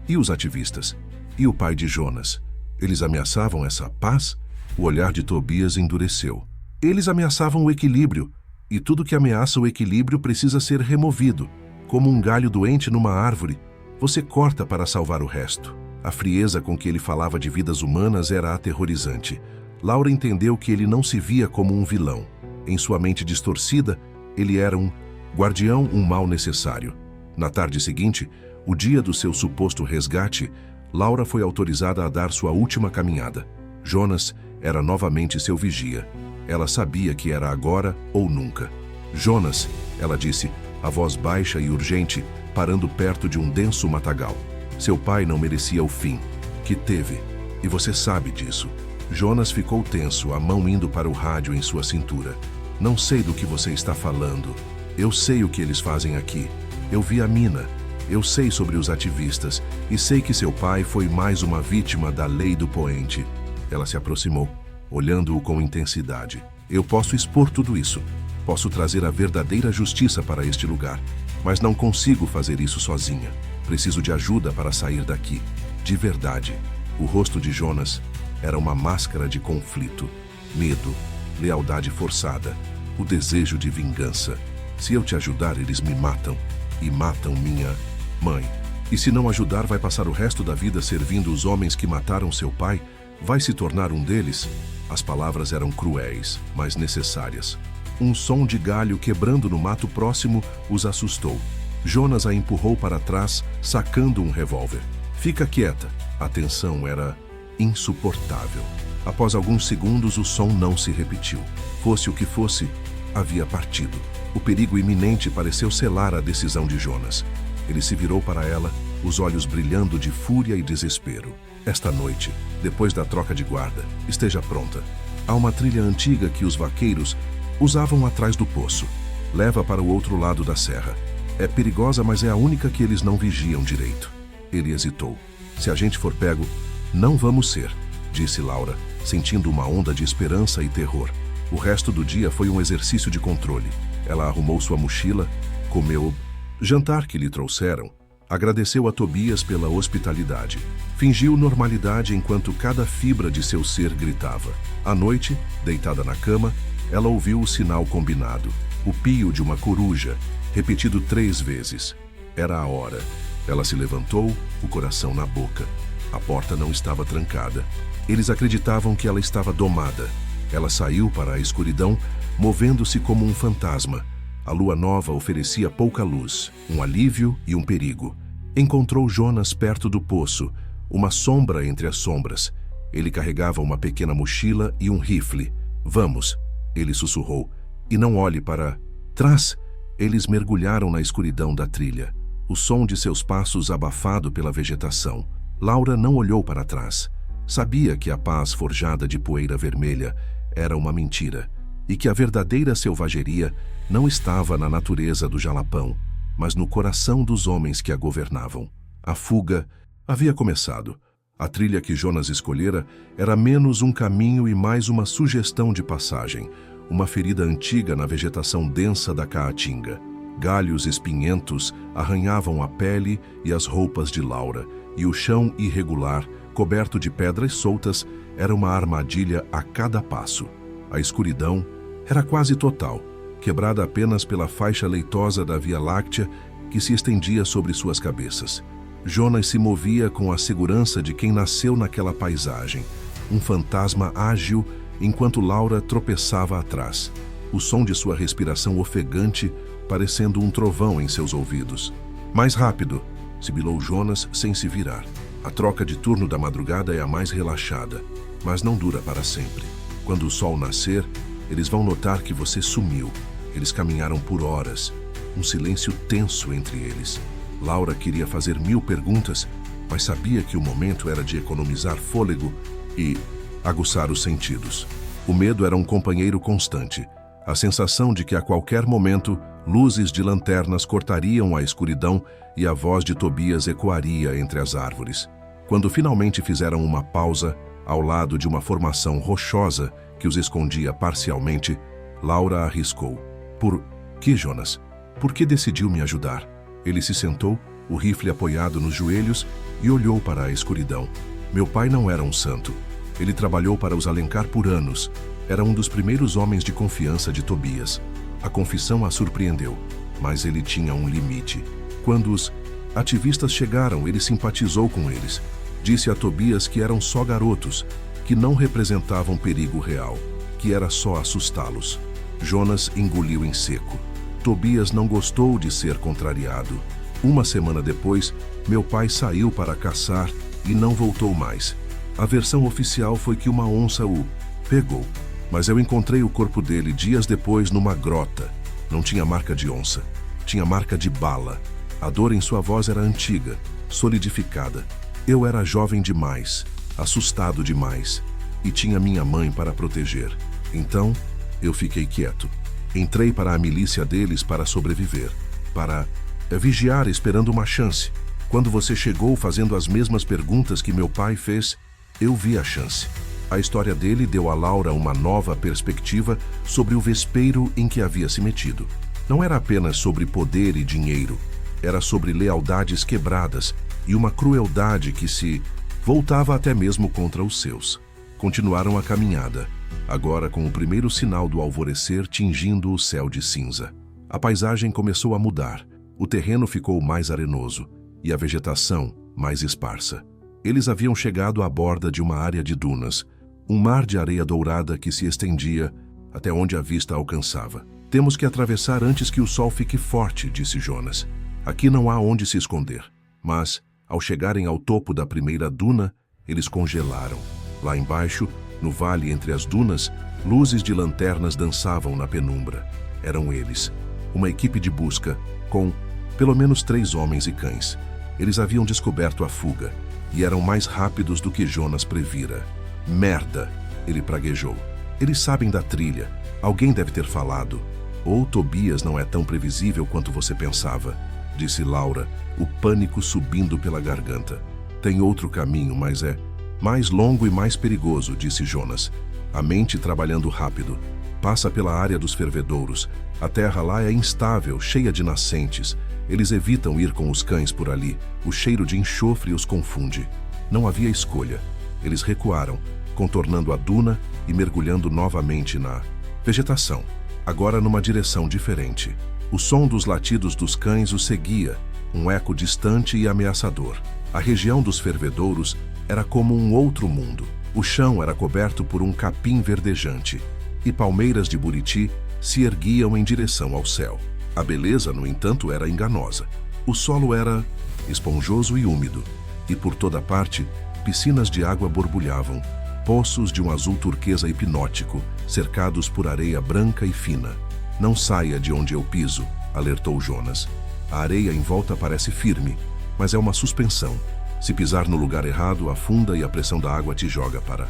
E os ativistas? E o pai de Jonas? Eles ameaçavam essa paz? O olhar de Tobias endureceu. Eles ameaçavam o equilíbrio, e tudo que ameaça o equilíbrio precisa ser removido. Como um galho doente numa árvore, você corta para salvar o resto. A frieza com que ele falava de vidas humanas era aterrorizante. Laura entendeu que ele não se via como um vilão. Em sua mente distorcida, ele era um guardião, um mal necessário. Na tarde seguinte, o dia do seu suposto resgate, Laura foi autorizada a dar sua última caminhada. Jonas era novamente seu vigia. Ela sabia que era agora ou nunca. "Jonas", ela disse, a voz baixa e urgente, parando perto de um denso matagal. "Seu pai não merecia o fim que teve, e você sabe disso." Jonas ficou tenso, a mão indo para o rádio em sua cintura. "Não sei do que você está falando. Eu sei o que eles fazem aqui. Eu vi a mina. Eu sei sobre os ativistas, e sei que seu pai foi mais uma vítima da lei do poente." Ela se aproximou, olhando-o com intensidade. "Eu posso expor tudo isso. Posso trazer a verdadeira justiça para este lugar. Mas não consigo fazer isso sozinha. Preciso de ajuda para sair daqui. De verdade." O rosto de Jonas era uma máscara de conflito, medo, lealdade forçada, o desejo de vingança. Se eu te ajudar, eles me matam, e matam minha mãe. E se não ajudar, vai passar o resto da vida servindo os homens que mataram seu pai? Vai se tornar um deles? As palavras eram cruéis, mas necessárias. Um som de galho quebrando no mato próximo os assustou. Jonas a empurrou para trás, sacando um revólver. Fica quieta. A tensão era insuportável. Após alguns segundos, o som não se repetiu. Fosse o que fosse, havia partido. O perigo iminente pareceu selar a decisão de Jonas. Ele se virou para ela, os olhos brilhando de fúria e desespero. Esta noite, depois da troca de guarda, esteja pronta. Há uma trilha antiga que os vaqueiros usavam atrás do poço. Leva para o outro lado da serra. É perigosa, mas é a única que eles não vigiam direito. Ele hesitou. Se a gente for pego, não vamos ser, disse Laura, sentindo uma onda de esperança e terror. O resto do dia foi um exercício de controle. Ela arrumou sua mochila, comeu o jantar que lhe trouxeram, agradeceu a Tobias pela hospitalidade. Fingiu normalidade enquanto cada fibra de seu ser gritava. À noite, deitada na cama, ela ouviu o sinal combinado, o pio de uma coruja, repetido 3 vezes. Era a hora. Ela se levantou, o coração na boca. A porta não estava trancada. Eles acreditavam que ela estava domada. Ela saiu para a escuridão, movendo-se como um fantasma. A lua nova oferecia pouca luz, um alívio e um perigo. Encontrou Jonas perto do poço, uma sombra entre as sombras. Ele carregava uma pequena mochila e um rifle. Vamos, ele sussurrou. E não olhe para trás. Eles mergulharam na escuridão da trilha, o som de seus passos abafado pela vegetação. Laura não olhou para trás. Sabia que a paz forjada de poeira vermelha era uma mentira e que a verdadeira selvageria não estava na natureza do Jalapão, mas no coração dos homens que a governavam. A fuga havia começado. A trilha que Jonas escolhera era menos um caminho e mais uma sugestão de passagem, uma ferida antiga na vegetação densa da Caatinga. Galhos espinhentos arranhavam a pele e as roupas de Laura, e o chão irregular, coberto de pedras soltas, era uma armadilha a cada passo. A escuridão era quase total, quebrada apenas pela faixa leitosa da Via Láctea que se estendia sobre suas cabeças. Jonas se movia com a segurança de quem nasceu naquela paisagem, um fantasma ágil, enquanto Laura tropeçava atrás, o som de sua respiração ofegante parecendo um trovão em seus ouvidos. Mais rápido, sibilou Jonas sem se virar. A troca de turno da madrugada é a mais relaxada, mas não dura para sempre. Quando o sol nascer, eles vão notar que você sumiu. Eles caminharam por horas, um silêncio tenso entre eles. Laura queria fazer 1000 perguntas, mas sabia que o momento era de economizar fôlego e aguçar os sentidos. O medo era um companheiro constante, a sensação de que a qualquer momento luzes de lanternas cortariam a escuridão e a voz de Tobias ecoaria entre as árvores. Quando finalmente fizeram uma pausa, ao lado de uma formação rochosa que os escondia parcialmente, Laura arriscou. Por que, Jonas? Por que decidiu me ajudar? Ele se sentou, o rifle apoiado nos joelhos, e olhou para a escuridão. Meu pai não era um santo. Ele trabalhou para os Alencar por anos. Era um dos primeiros homens de confiança de Tobias. A confissão a surpreendeu, mas ele tinha um limite. Quando os ativistas chegaram, ele simpatizou com eles. Disse a Tobias que eram só garotos, que não representavam perigo real, que era só assustá-los. Jonas engoliu em seco. Tobias não gostou de ser contrariado. Uma semana depois, meu pai saiu para caçar e não voltou mais. A versão oficial foi que uma onça o pegou, mas eu encontrei o corpo dele dias depois numa grota. Não tinha marca de onça, tinha marca de bala. A dor em sua voz era antiga, solidificada. Eu era jovem demais, assustado demais, e tinha minha mãe para proteger. Então, eu fiquei quieto. Entrei para a milícia deles para sobreviver, para vigiar esperando uma chance. Quando você chegou fazendo as mesmas perguntas que meu pai fez, eu vi a chance. A história dele deu a Laura uma nova perspectiva sobre o vespeiro em que havia se metido. Não era apenas sobre poder e dinheiro, era sobre lealdades quebradas e uma crueldade que se Voltava até mesmo contra os seus. Continuaram a caminhada, agora com o primeiro sinal do alvorecer tingindo o céu de cinza. A paisagem começou a mudar. O terreno ficou mais arenoso e a vegetação mais esparsa. Eles haviam chegado à borda de uma área de dunas, um mar de areia dourada que se estendia até onde a vista alcançava. Temos que atravessar antes que o sol fique forte, disse Jonas. Aqui não há onde se esconder. Mas, ao chegarem ao topo da primeira duna, eles congelaram. Lá embaixo, no vale entre as dunas, luzes de lanternas dançavam na penumbra. Eram eles, uma equipe de busca, com pelo menos 3 homens e cães. Eles haviam descoberto a fuga e eram mais rápidos do que Jonas previra. Merda, ele praguejou. Eles sabem da trilha. Alguém deve ter falado. Ou Tobias não é tão previsível quanto você pensava, disse Laura, o pânico subindo pela garganta. Tem outro caminho, mas é mais longo e mais perigoso, disse Jonas, a mente trabalhando rápido. Passa pela área dos fervedouros. A terra lá é instável, cheia de nascentes. Eles evitam ir com os cães por ali. O cheiro de enxofre os confunde. Não havia escolha. Eles recuaram, contornando a duna e mergulhando novamente na vegetação, agora numa direção diferente. O som dos latidos dos cães os seguia, um eco distante e ameaçador. A região dos fervedouros era como um outro mundo. O chão era coberto por um capim verdejante, e palmeiras de buriti se erguiam em direção ao céu. A beleza, no entanto, era enganosa. O solo era esponjoso e úmido, e por toda parte, piscinas de água borbulhavam, poços de um azul turquesa hipnótico, cercados por areia branca e fina. Não saia de onde eu piso, alertou Jonas. A areia em volta parece firme, mas é uma suspensão. Se pisar no lugar errado, afunda e a pressão da água te joga para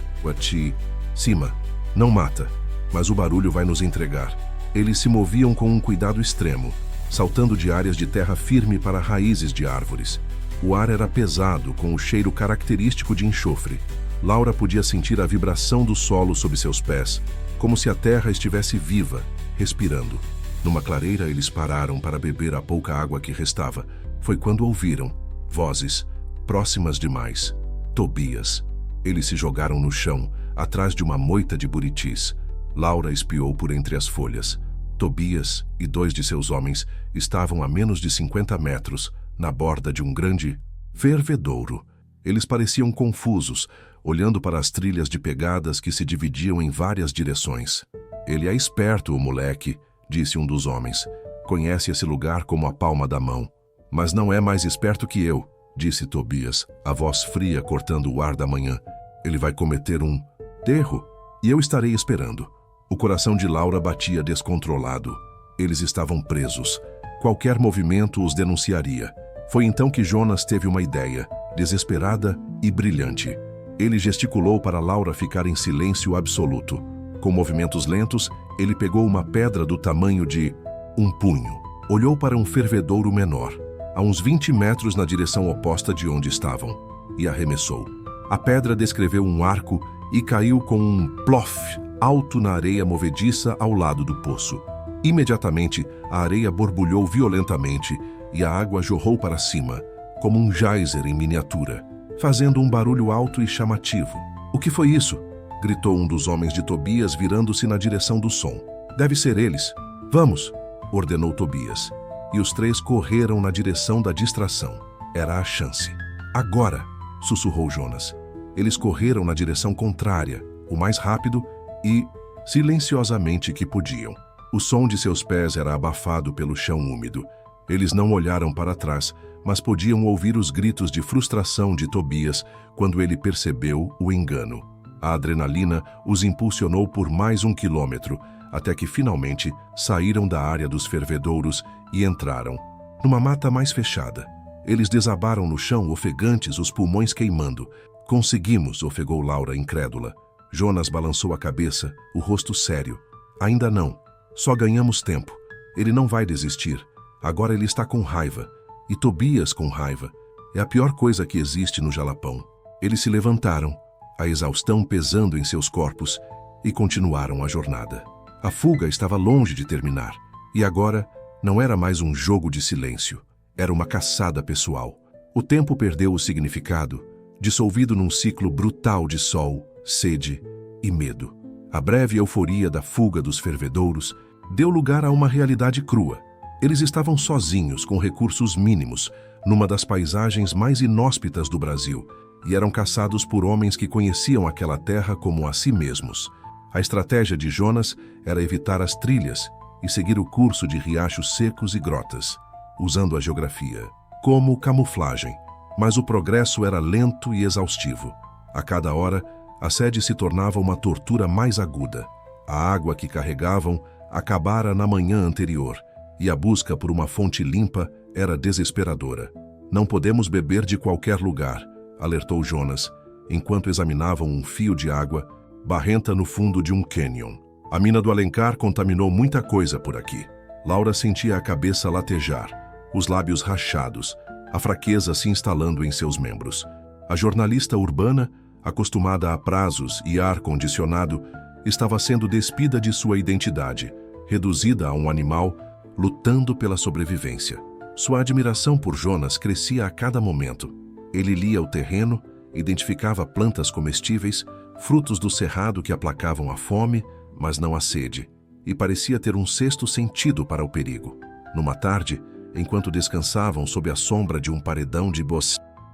cima. Não mata, mas o barulho vai nos entregar. Eles se moviam com um cuidado extremo, saltando de áreas de terra firme para raízes de árvores. O ar era pesado, com o cheiro característico de enxofre. Laura podia sentir a vibração do solo sob seus pés, como se a terra estivesse viva, respirando. Numa clareira, eles pararam para beber a pouca água que restava. Foi quando ouviram vozes, próximas demais. Tobias. Eles se jogaram no chão, atrás de uma moita de buritis. Laura espiou por entre as folhas. Tobias e 2 de seus homens estavam a menos de 50 metros, na borda de um grande fervedouro. Eles pareciam confusos, olhando para as trilhas de pegadas que se dividiam em várias direções. Ele é esperto, o moleque, disse um dos homens. Conhece esse lugar como a palma da mão. Mas não é mais esperto que eu, disse Tobias, a voz fria cortando o ar da manhã. Ele vai cometer um erro, e eu estarei esperando. O coração de Laura batia descontrolado. Eles estavam presos. Qualquer movimento os denunciaria. Foi então que Jonas teve uma ideia, desesperada e brilhante. Ele gesticulou para Laura ficar em silêncio absoluto. Com movimentos lentos, ele pegou uma pedra do tamanho de um punho. Olhou para um fervedouro menor, a uns 20 metros na direção oposta de onde estavam, e arremessou. A pedra descreveu um arco e caiu com um plof alto na areia movediça ao lado do poço. Imediatamente, a areia borbulhou violentamente e a água jorrou para cima, como um geyser em miniatura, fazendo um barulho alto e chamativo. "O que foi isso?" gritou um dos homens de Tobias, virando-se na direção do som. "Deve ser eles. Vamos!" ordenou Tobias. E os 3 correram na direção da distração. Era a chance. "Agora!" sussurrou Jonas. Eles correram na direção contrária, o mais rápido e silenciosamente que podiam. O som de seus pés era abafado pelo chão úmido. Eles não olharam para trás, mas podiam ouvir os gritos de frustração de Tobias quando ele percebeu o engano. A adrenalina os impulsionou por mais 1 quilômetro, até que finalmente saíram da área dos fervedouros e entraram numa mata mais fechada. Eles desabaram no chão, ofegantes, os pulmões queimando. "Conseguimos", ofegou Laura, incrédula. Jonas balançou a cabeça, o rosto sério. "Ainda não. Só ganhamos tempo. Ele não vai desistir. Agora ele está com raiva. E Tobias com raiva. É a pior coisa que existe no Jalapão." Eles se levantaram, a exaustão pesando em seus corpos, e continuaram a jornada. A fuga estava longe de terminar. E agora não era mais um jogo de silêncio. Era uma caçada pessoal. O tempo perdeu o significado. dissolvido num ciclo brutal de sol, sede e medo. A breve euforia da fuga dos fervedouros deu lugar a uma realidade crua. Eles estavam sozinhos, com recursos mínimos, numa das paisagens mais inóspitas do Brasil, e eram caçados por homens que conheciam aquela terra como a si mesmos. A estratégia de Jonas era evitar as trilhas e seguir o curso de riachos secos e grotas, usando a geografia como camuflagem. Mas o progresso era lento e exaustivo. A cada hora, a sede se tornava uma tortura mais aguda. A água que carregavam acabara na manhã anterior, e a busca por uma fonte limpa era desesperadora. Não podemos beber de qualquer lugar, alertou Jonas, enquanto examinavam um fio de água barrenta no fundo de um cânion. A mina do Alencar contaminou muita coisa por aqui. Laura sentia a cabeça latejar, os lábios rachados, a fraqueza se instalando em seus membros. A jornalista urbana, acostumada a prazos e ar-condicionado, estava sendo despida de sua identidade, reduzida a um animal lutando pela sobrevivência. Sua admiração por Jonas crescia a cada momento. Ele lia o terreno, identificava plantas comestíveis, frutos do cerrado que aplacavam a fome, mas não a sede, e parecia ter um sexto sentido para o perigo. Numa tarde, enquanto descansavam sob a sombra de um paredão de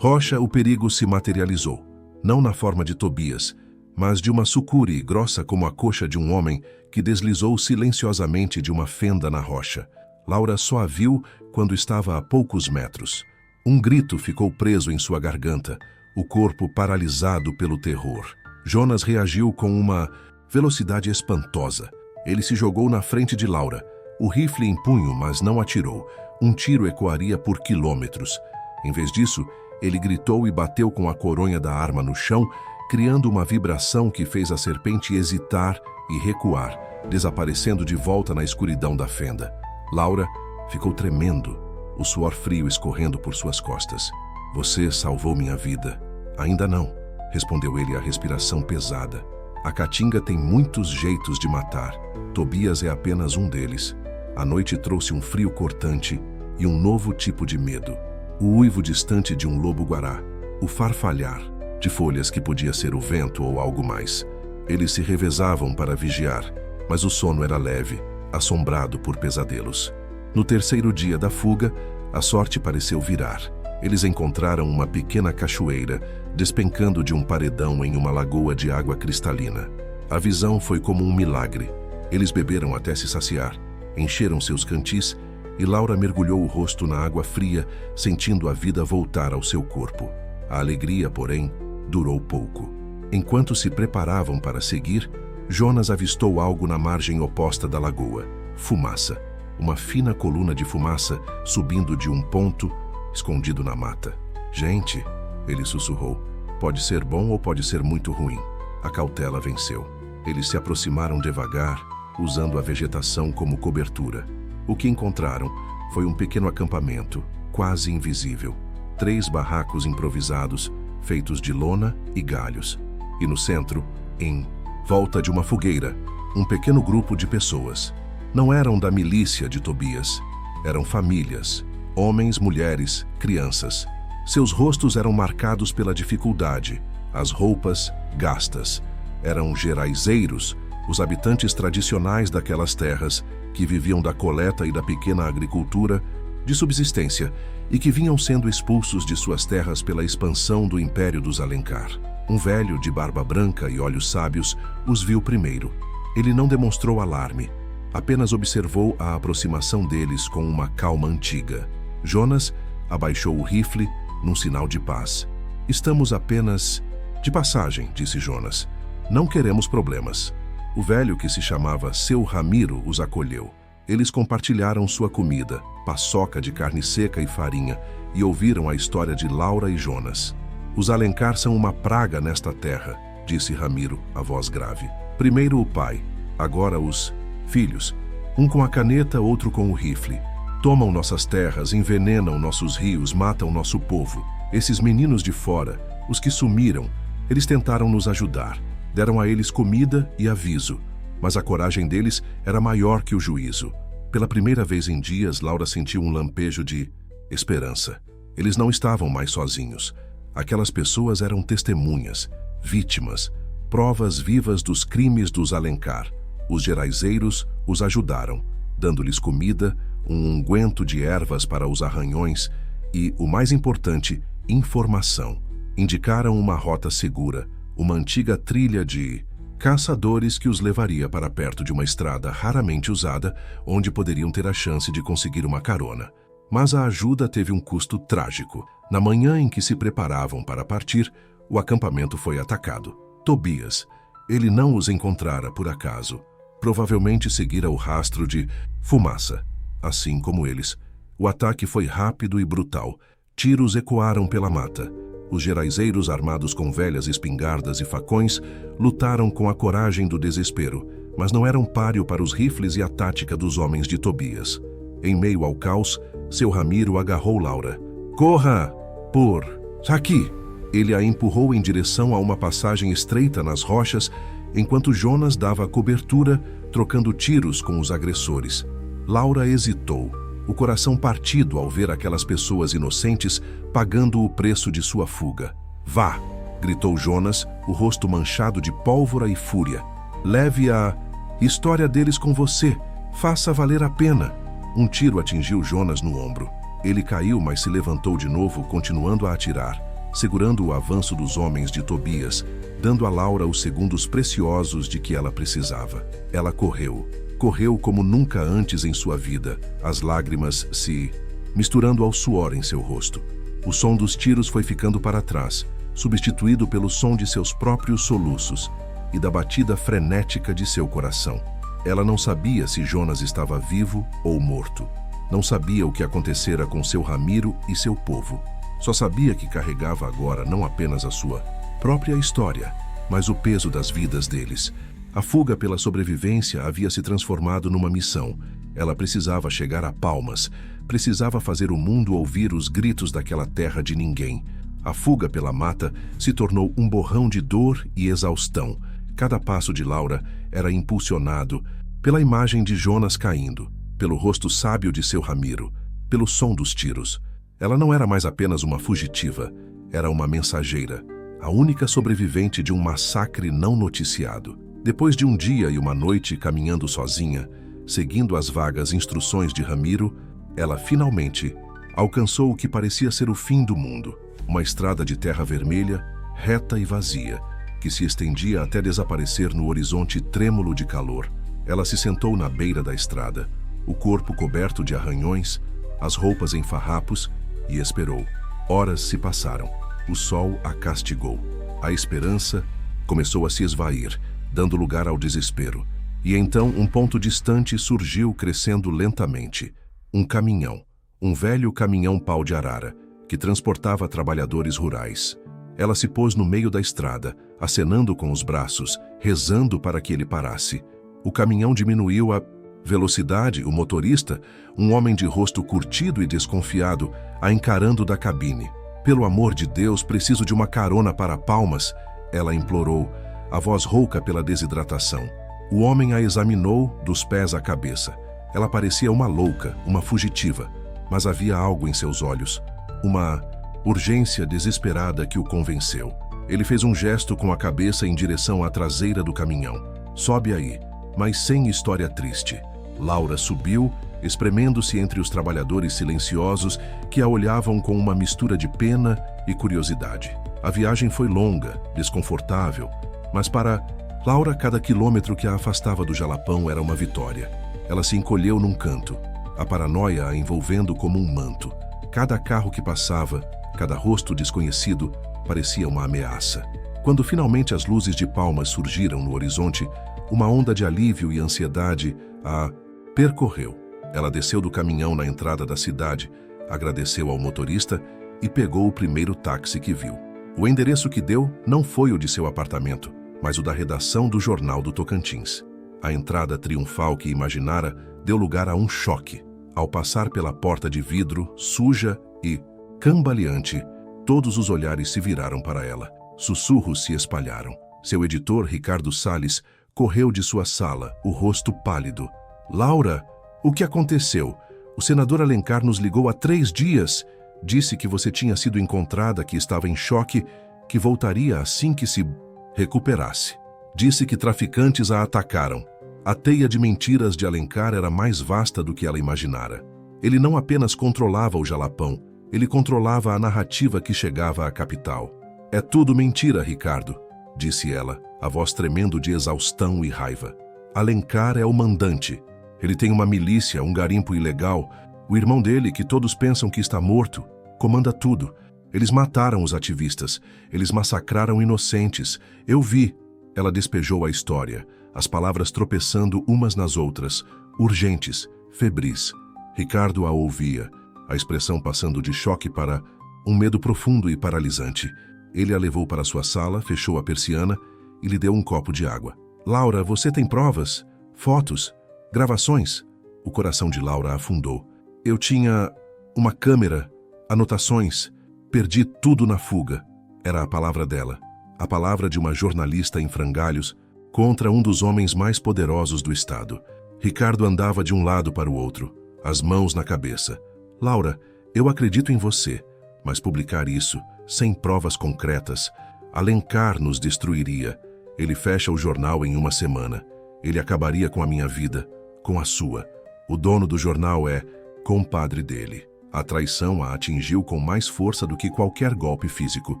rocha, o perigo se materializou, não na forma de Tobias, mas de uma sucuri grossa como a coxa de um homem que deslizou silenciosamente de uma fenda na rocha. Laura só a viu quando estava a poucos metros. Um grito ficou preso em sua garganta, o corpo paralisado pelo terror. Jonas reagiu com uma velocidade espantosa. Ele se jogou na frente de Laura, o rifle em punho, mas não atirou. Um tiro ecoaria por quilômetros. Em vez disso, ele gritou e bateu com a coronha da arma no chão, criando uma vibração que fez a serpente hesitar e recuar, desaparecendo de volta na escuridão da fenda. Laura ficou tremendo, o suor frio escorrendo por suas costas. Você salvou minha vida. Ainda não, respondeu ele, a respiração pesada. A caatinga tem muitos jeitos de matar. Tobias é apenas um deles. A noite trouxe um frio cortante e um novo tipo de medo. O uivo distante de um lobo-guará, o farfalhar de folhas que podia ser o vento ou algo mais. Eles se revezavam para vigiar, mas o sono era leve, assombrado por pesadelos. No terceiro dia da fuga, a sorte pareceu virar. Eles encontraram uma pequena cachoeira, despencando de um paredão em uma lagoa de água cristalina. A visão foi como um milagre. Eles beberam até se saciar, encheram seus cantis e Laura mergulhou o rosto na água fria, sentindo a vida voltar ao seu corpo. A alegria, porém, durou pouco. Enquanto se preparavam para seguir, Jonas avistou algo na margem oposta da lagoa. Fumaça. Uma fina coluna de fumaça subindo de um ponto, escondido na mata. Gente, ele sussurrou. Pode ser bom ou pode ser muito ruim. A cautela venceu. Eles se aproximaram devagar, usando a vegetação como cobertura. O que encontraram foi um pequeno acampamento, quase invisível. 3 barracos improvisados, feitos de lona e galhos. E no centro, em volta de uma fogueira, um pequeno grupo de pessoas. Não eram da milícia de Tobias. Eram famílias, homens, mulheres, crianças. Seus rostos eram marcados pela dificuldade, as roupas gastas. Eram geraizeiros, os habitantes tradicionais daquelas terras, que viviam da coleta e da pequena agricultura de subsistência e que vinham sendo expulsos de suas terras pela expansão do Império dos Alencar. Um velho de barba branca e olhos sábios os viu primeiro. Ele não demonstrou alarme, apenas observou a aproximação deles com uma calma antiga. Jonas abaixou o rifle num sinal de paz. Estamos apenas de passagem, disse Jonas. Não queremos problemas. O velho, que se chamava Seu Ramiro, os acolheu. Eles compartilharam sua comida, paçoca de carne seca e farinha, e ouviram a história de Laura e Jonas. Os Alencar são uma praga nesta terra, disse Ramiro, a voz grave. Primeiro o pai, agora os filhos. Um com a caneta, outro com o rifle. Tomam nossas terras, envenenam nossos rios, matam nosso povo. Esses meninos de fora, os que sumiram, eles tentaram nos ajudar. Deram a eles comida e aviso, mas a coragem deles era maior que o juízo. Pela primeira vez em dias, Laura sentiu um lampejo de esperança. Eles não estavam mais sozinhos. Aquelas pessoas eram testemunhas, vítimas, provas vivas dos crimes dos Alencar. Os geraizeiros os ajudaram, dando-lhes comida, um unguento de ervas para os arranhões e, o mais importante, informação. Indicaram uma rota segura, uma antiga trilha de caçadores que os levaria para perto de uma estrada raramente usada, onde poderiam ter a chance de conseguir uma carona. Mas a ajuda teve um custo trágico. Na manhã em que se preparavam para partir, o acampamento foi atacado. Tobias, ele não os encontrara por acaso. Provavelmente seguira o rastro de fumaça. Assim como eles, o ataque foi rápido e brutal. Tiros ecoaram pela mata. Os geraizeiros, armados com velhas espingardas e facões, lutaram com a coragem do desespero, mas não eram páreo para os rifles e a tática dos homens de Tobias. Em meio ao caos, seu Ramiro agarrou Laura. "Corra! Por aqui!" Ele a empurrou em direção a uma passagem estreita nas rochas, enquanto Jonas dava cobertura, trocando tiros com os agressores. Laura hesitou, o coração partido ao ver aquelas pessoas inocentes pagando o preço de sua fuga. "Vá!" gritou Jonas, o rosto manchado de pólvora e fúria. "Leve a história deles com você. Faça valer a pena." Um tiro atingiu Jonas no ombro. Ele caiu, mas se levantou de novo, continuando a atirar, segurando o avanço dos homens de Tobias, dando a Laura os segundos preciosos de que ela precisava. Ela correu. Correu como nunca antes em sua vida, as lágrimas se misturando ao suor em seu rosto. O som dos tiros foi ficando para trás, substituído pelo som de seus próprios soluços e da batida frenética de seu coração. Ela não sabia se Jonas estava vivo ou morto. Não sabia o que acontecera com seu Ramiro e seu povo. Só sabia que carregava agora não apenas a sua própria história, mas o peso das vidas deles. A fuga pela sobrevivência havia se transformado numa missão. Ela precisava chegar a Palmas, precisava fazer o mundo ouvir os gritos daquela terra de ninguém. A fuga pela mata se tornou um borrão de dor e exaustão. Cada passo de Laura era impulsionado pela imagem de Jonas caindo, pelo rosto sábio de seu Ramiro, pelo som dos tiros. Ela não era mais apenas uma fugitiva, era uma mensageira, a única sobrevivente de um massacre não noticiado. Depois de um dia e uma noite caminhando sozinha, seguindo as vagas instruções de Ramiro, ela finalmente alcançou o que parecia ser o fim do mundo, uma estrada de terra vermelha, reta e vazia, que se estendia até desaparecer no horizonte trêmulo de calor. Ela se sentou na beira da estrada, o corpo coberto de arranhões, as roupas em farrapos, e esperou. Horas se passaram. O sol a castigou. A esperança começou a se esvair, dando lugar ao desespero. E então um ponto distante surgiu crescendo lentamente. Um caminhão, um velho caminhão pau de arara, que transportava trabalhadores rurais. Ela se pôs no meio da estrada, acenando com os braços, rezando para que ele parasse. O caminhão diminuiu a velocidade, o motorista, um homem de rosto curtido e desconfiado, a encarando da cabine. "Pelo amor de Deus, preciso de uma carona para Palmas", ela implorou, a voz rouca pela desidratação. O homem a examinou dos pés à cabeça. Ela parecia uma louca, uma fugitiva, mas havia algo em seus olhos, uma urgência desesperada que o convenceu. Ele fez um gesto com a cabeça em direção à traseira do caminhão. "Sobe aí", mas sem história triste. Laura subiu, espremendo-se entre os trabalhadores silenciosos que a olhavam com uma mistura de pena e curiosidade. A viagem foi longa, desconfortável, mas para Laura cada quilômetro que a afastava do Jalapão era uma vitória. Ela se encolheu num canto, a paranoia a envolvendo como um manto. Cada carro que passava, cada rosto desconhecido, parecia uma ameaça. Quando finalmente as luzes de Palmas surgiram no horizonte, uma onda de alívio e ansiedade a percorreu. Ela desceu do caminhão na entrada da cidade, agradeceu ao motorista e pegou o primeiro táxi que viu. O endereço que deu não foi o de seu apartamento, mas o da redação do Jornal do Tocantins. A entrada triunfal que imaginara deu lugar a um choque. Ao passar pela porta de vidro, suja e cambaleante, todos os olhares se viraram para ela. Sussurros se espalharam. Seu editor, Ricardo Salles, correu de sua sala, o rosto pálido. "Laura, o que aconteceu? O senador Alencar nos ligou há 3 dias. Disse que você tinha sido encontrada, que estava em choque, que voltaria assim que se recuperasse. Disse que traficantes a atacaram. A teia de mentiras de Alencar era mais vasta do que ela imaginara. Ele não apenas controlava o Jalapão, ele controlava a narrativa que chegava à capital. É tudo mentira, Ricardo, disse ela, a voz tremendo de exaustão e raiva. Alencar é o mandante. Ele tem uma milícia, um garimpo ilegal. O irmão dele, que todos pensam que está morto, comanda tudo. Eles mataram os ativistas. Eles massacraram inocentes. Eu vi. Ela despejou a história, as palavras tropeçando umas nas outras, urgentes, febris. Ricardo a ouvia, a expressão passando de choque para um medo profundo e paralisante. Ele a levou para sua sala, fechou a persiana e lhe deu um copo de água. Laura, você tem provas? Fotos? Gravações? O coração de Laura afundou. Eu tinha uma câmera, anotações. Perdi tudo na fuga. Era a palavra dela. A palavra de uma jornalista em frangalhos contra um dos homens mais poderosos do estado. Ricardo andava de um lado para o outro, as mãos na cabeça. Laura, eu acredito em você, mas publicar isso, sem provas concretas, Alencar nos destruiria. Ele fecha o jornal em uma semana. Ele acabaria com a minha vida, com a sua. O dono do jornal é compadre dele. A traição a atingiu com mais força do que qualquer golpe físico.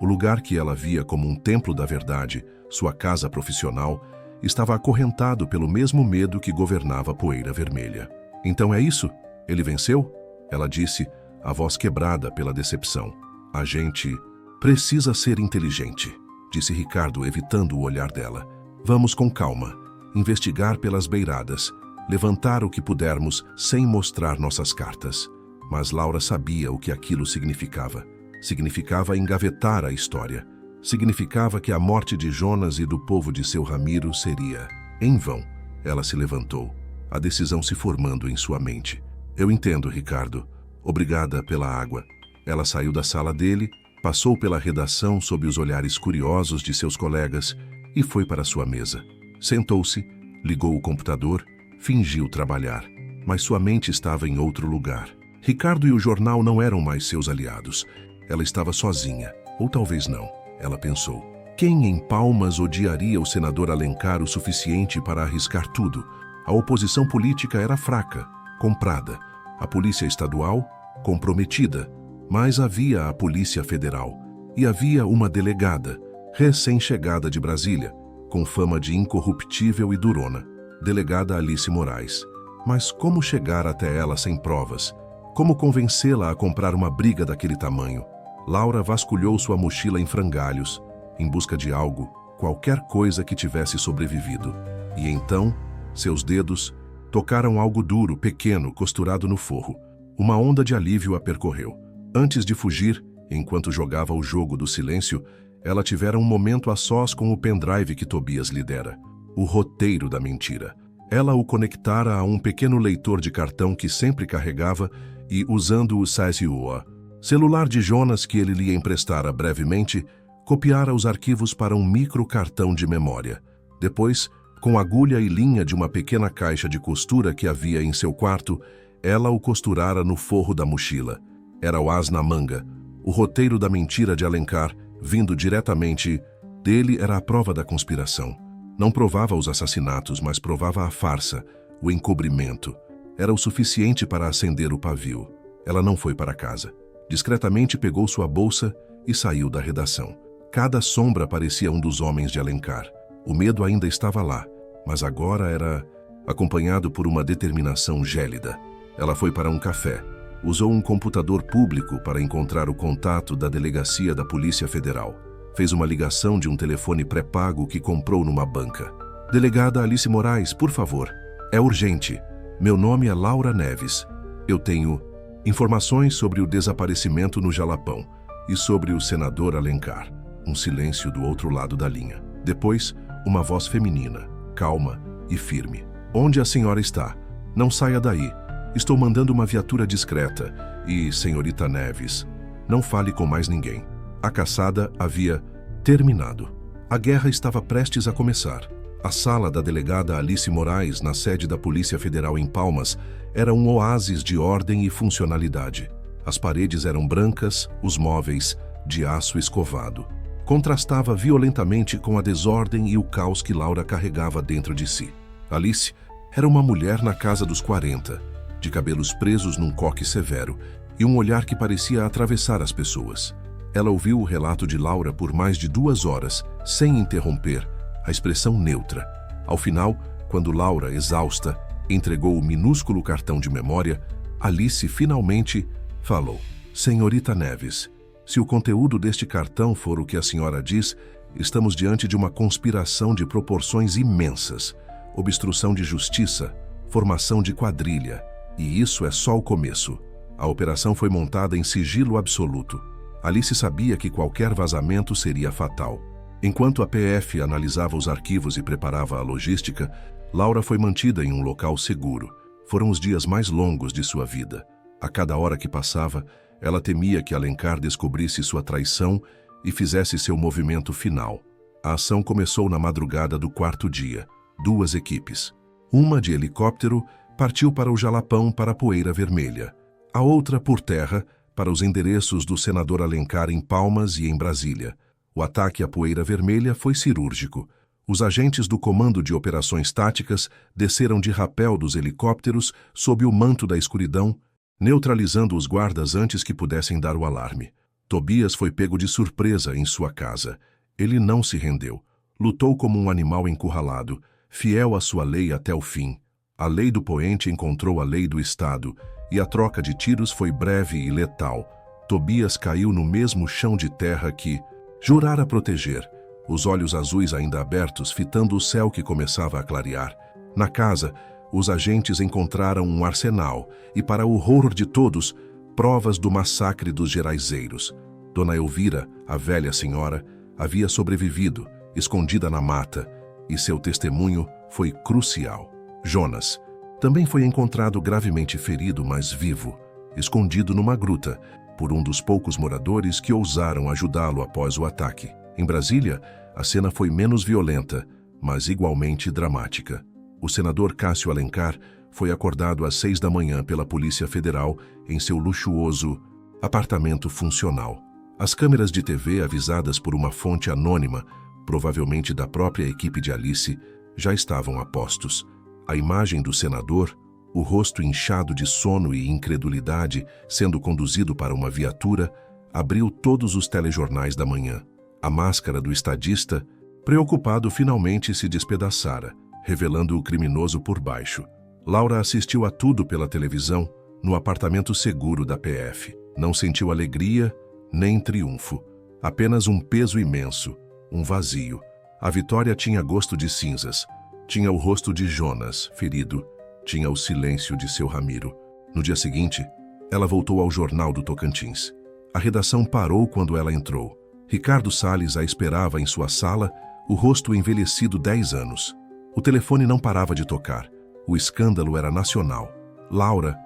O lugar que ela via como um templo da verdade, sua casa profissional, estava acorrentado pelo mesmo medo que governava a Poeira Vermelha. Então é isso? Ele venceu? Ela disse, a voz quebrada pela decepção. A gente precisa ser inteligente, disse Ricardo, evitando o olhar dela. Vamos com calma, investigar pelas beiradas, levantar o que pudermos sem mostrar nossas cartas. Mas Laura sabia o que aquilo significava. Significava engavetar a história. Significava que a morte de Jonas e do povo de seu Ramiro seria em vão. Ela se levantou, a decisão se formando em sua mente. Eu entendo, Ricardo. Obrigada pela água. Ela saiu da sala dele, passou pela redação sob os olhares curiosos de seus colegas e foi para sua mesa. Sentou-se, ligou o computador, fingiu trabalhar, mas sua mente estava em outro lugar. Ricardo e o jornal não eram mais seus aliados. Ela estava sozinha, ou talvez não, ela pensou. Quem em Palmas odiaria o senador Alencar o suficiente para arriscar tudo? A oposição política era fraca, comprada. A polícia estadual, comprometida. Mas havia a Polícia Federal. E havia uma delegada, recém-chegada de Brasília, com fama de incorruptível e durona. Delegada Alice Moraes. Mas como chegar até ela sem provas? Como convencê-la a comprar uma briga daquele tamanho? Laura vasculhou sua mochila em frangalhos, em busca de algo, qualquer coisa que tivesse sobrevivido. E então, seus dedos tocaram algo duro, pequeno, costurado no forro. Uma onda de alívio a percorreu. Antes de fugir, enquanto jogava o jogo do silêncio, ela tivera um momento a sós com o pendrive que Tobias lhe dera. O roteiro da mentira. Ela o conectara a um pequeno leitor de cartão que sempre carregava e, usando o SASUA, celular de Jonas que ele lhe emprestara brevemente, copiara os arquivos para um microcartão de memória. Depois, com agulha e linha de uma pequena caixa de costura que havia em seu quarto, ela o costurara no forro da mochila. Era o as na manga. O roteiro da mentira de Alencar, vindo diretamente dele, era a prova da conspiração. Não provava os assassinatos, mas provava a farsa, o encobrimento. Era o suficiente para acender o pavio. Ela não foi para casa. Discretamente pegou sua bolsa e saiu da redação. Cada sombra parecia um dos homens de Alencar. O medo ainda estava lá, mas agora era acompanhado por uma determinação gélida. Ela foi para um café. Usou um computador público para encontrar o contato da delegacia da Polícia Federal. Fez uma ligação de um telefone pré-pago que comprou numa banca. Delegada Alice Moraes, por favor. É urgente. Meu nome é Laura Neves. Eu tenho informações sobre o desaparecimento no Jalapão e sobre o senador Alencar. Um silêncio do outro lado da linha. Depois, uma voz feminina, calma e firme. Onde a senhora está? Não saia daí. Estou mandando uma viatura discreta. E, senhorita Neves, não fale com mais ninguém. A caçada havia terminado. A guerra estava prestes a começar. A sala da delegada Alice Moraes, na sede da Polícia Federal em Palmas, era um oásis de ordem e funcionalidade. As paredes eram brancas, os móveis de aço escovado. Contrastava violentamente com a desordem e o caos que Laura carregava dentro de si. Alice era uma mulher na casa dos 40, de cabelos presos num coque severo e um olhar que parecia atravessar as pessoas. Ela ouviu o relato de Laura por mais de 2 horas, sem interromper, a expressão neutra. Ao final, quando Laura, exausta, entregou o minúsculo cartão de memória, Alice finalmente falou: "Senhorita Neves, se o conteúdo deste cartão for o que a senhora diz, estamos diante de uma conspiração de proporções imensas, obstrução de justiça, formação de quadrilha, e isso é só o começo. A operação foi montada em sigilo absoluto. Alice sabia que qualquer vazamento seria fatal. Enquanto a PF analisava os arquivos e preparava a logística, Laura foi mantida em um local seguro. Foram os dias mais longos de sua vida. A cada hora que passava, ela temia que Alencar descobrisse sua traição e fizesse seu movimento final. A ação começou na madrugada do 4º dia. 2 equipes. Uma de helicóptero partiu para o Jalapão para a Poeira Vermelha. A outra, por terra, para os endereços do senador Alencar em Palmas e em Brasília. O ataque à Poeira Vermelha foi cirúrgico. Os agentes do Comando de Operações Táticas desceram de rapel dos helicópteros sob o manto da escuridão, neutralizando os guardas antes que pudessem dar o alarme. Tobias foi pego de surpresa em sua casa. Ele não se rendeu. Lutou como um animal encurralado, fiel à sua lei até o fim. A lei do poente encontrou a lei do Estado, e a troca de tiros foi breve e letal. Tobias caiu no mesmo chão de terra que jurara proteger, os olhos azuis ainda abertos, fitando o céu que começava a clarear. Na casa, os agentes encontraram um arsenal e, para o horror de todos, provas do massacre dos Geraizeiros. Dona Elvira, a velha senhora, havia sobrevivido, escondida na mata, e seu testemunho foi crucial. Jonas também foi encontrado gravemente ferido, mas vivo, escondido numa gruta, por um dos poucos moradores que ousaram ajudá-lo após o ataque. Em Brasília, a cena foi menos violenta, mas igualmente dramática. O senador Cássio Alencar foi acordado às 6 da manhã pela Polícia Federal em seu luxuoso apartamento funcional. As câmeras de TV, avisadas por uma fonte anônima, provavelmente da própria equipe de Alice, já estavam a postos. A imagem do senador, o rosto inchado de sono e incredulidade, sendo conduzido para uma viatura, abriu todos os telejornais da manhã. A máscara do estadista, preocupado, finalmente se despedaçara, revelando o criminoso por baixo. Laura assistiu a tudo pela televisão, no apartamento seguro da PF. Não sentiu alegria, nem triunfo. Apenas um peso imenso, um vazio. A vitória tinha gosto de cinzas. Tinha o rosto de Jonas, ferido. Tinha o silêncio de seu Ramiro. No dia seguinte, ela voltou ao Jornal do Tocantins. A redação parou quando ela entrou. Ricardo Salles a esperava em sua sala, o rosto envelhecido 10 anos. O telefone não parava de tocar. O escândalo era nacional. "Laura,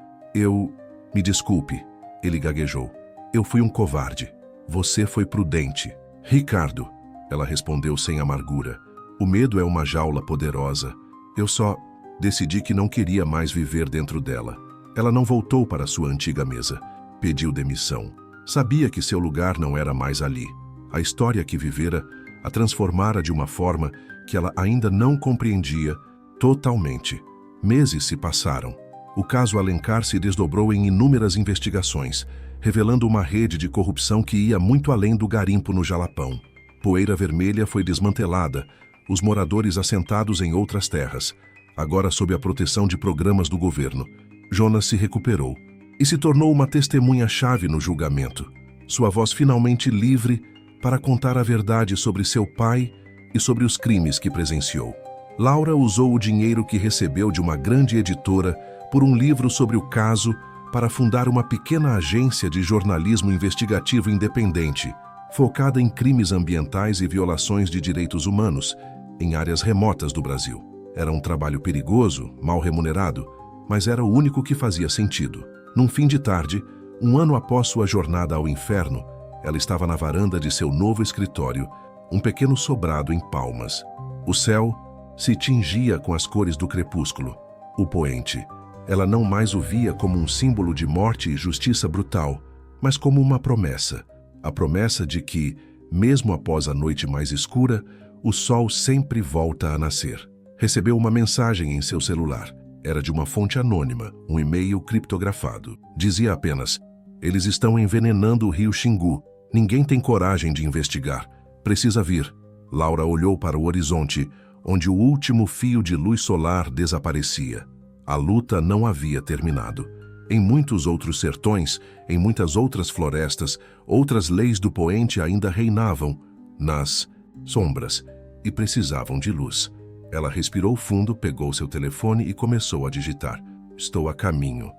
me desculpe", ele gaguejou. "Eu fui um covarde. Você foi prudente." "Ricardo", ela respondeu sem amargura. "O medo é uma jaula poderosa. Eu só decidi que não queria mais viver dentro dela." Ela não voltou para sua antiga mesa. Pediu demissão. Sabia que seu lugar não era mais ali. A história que vivera a transformara de uma forma que ela ainda não compreendia totalmente. Meses se passaram. O caso Alencar se desdobrou em inúmeras investigações, revelando uma rede de corrupção que ia muito além do garimpo no Jalapão. Poeira Vermelha foi desmantelada, os moradores assentados em outras terras, agora sob a proteção de programas do governo. Jonas se recuperou e se tornou uma testemunha-chave no julgamento. Sua voz finalmente livre para contar a verdade sobre seu pai e sobre os crimes que presenciou. Laura usou o dinheiro que recebeu de uma grande editora por um livro sobre o caso para fundar uma pequena agência de jornalismo investigativo independente, focada em crimes ambientais e violações de direitos humanos em áreas remotas do Brasil. Era um trabalho perigoso, mal remunerado, mas era o único que fazia sentido. Num fim de tarde, um ano após sua jornada ao inferno, ela estava na varanda de seu novo escritório, um pequeno sobrado em Palmas. O céu se tingia com as cores do crepúsculo. O poente. Ela não mais o via como um símbolo de morte e justiça brutal, mas como uma promessa. A promessa de que, mesmo após a noite mais escura, o sol sempre volta a nascer. Recebeu uma mensagem em seu celular. Era de uma fonte anônima, um e-mail criptografado. Dizia apenas: eles estão envenenando o rio Xingu. Ninguém tem coragem de investigar. Precisa vir. Laura olhou para o horizonte, onde o último fio de luz solar desaparecia. A luta não havia terminado. Em muitos outros sertões, em muitas outras florestas, outras leis do poente ainda reinavam, nas sombras, e precisavam de luz. Ela respirou fundo, pegou seu telefone e começou a digitar. Estou a caminho.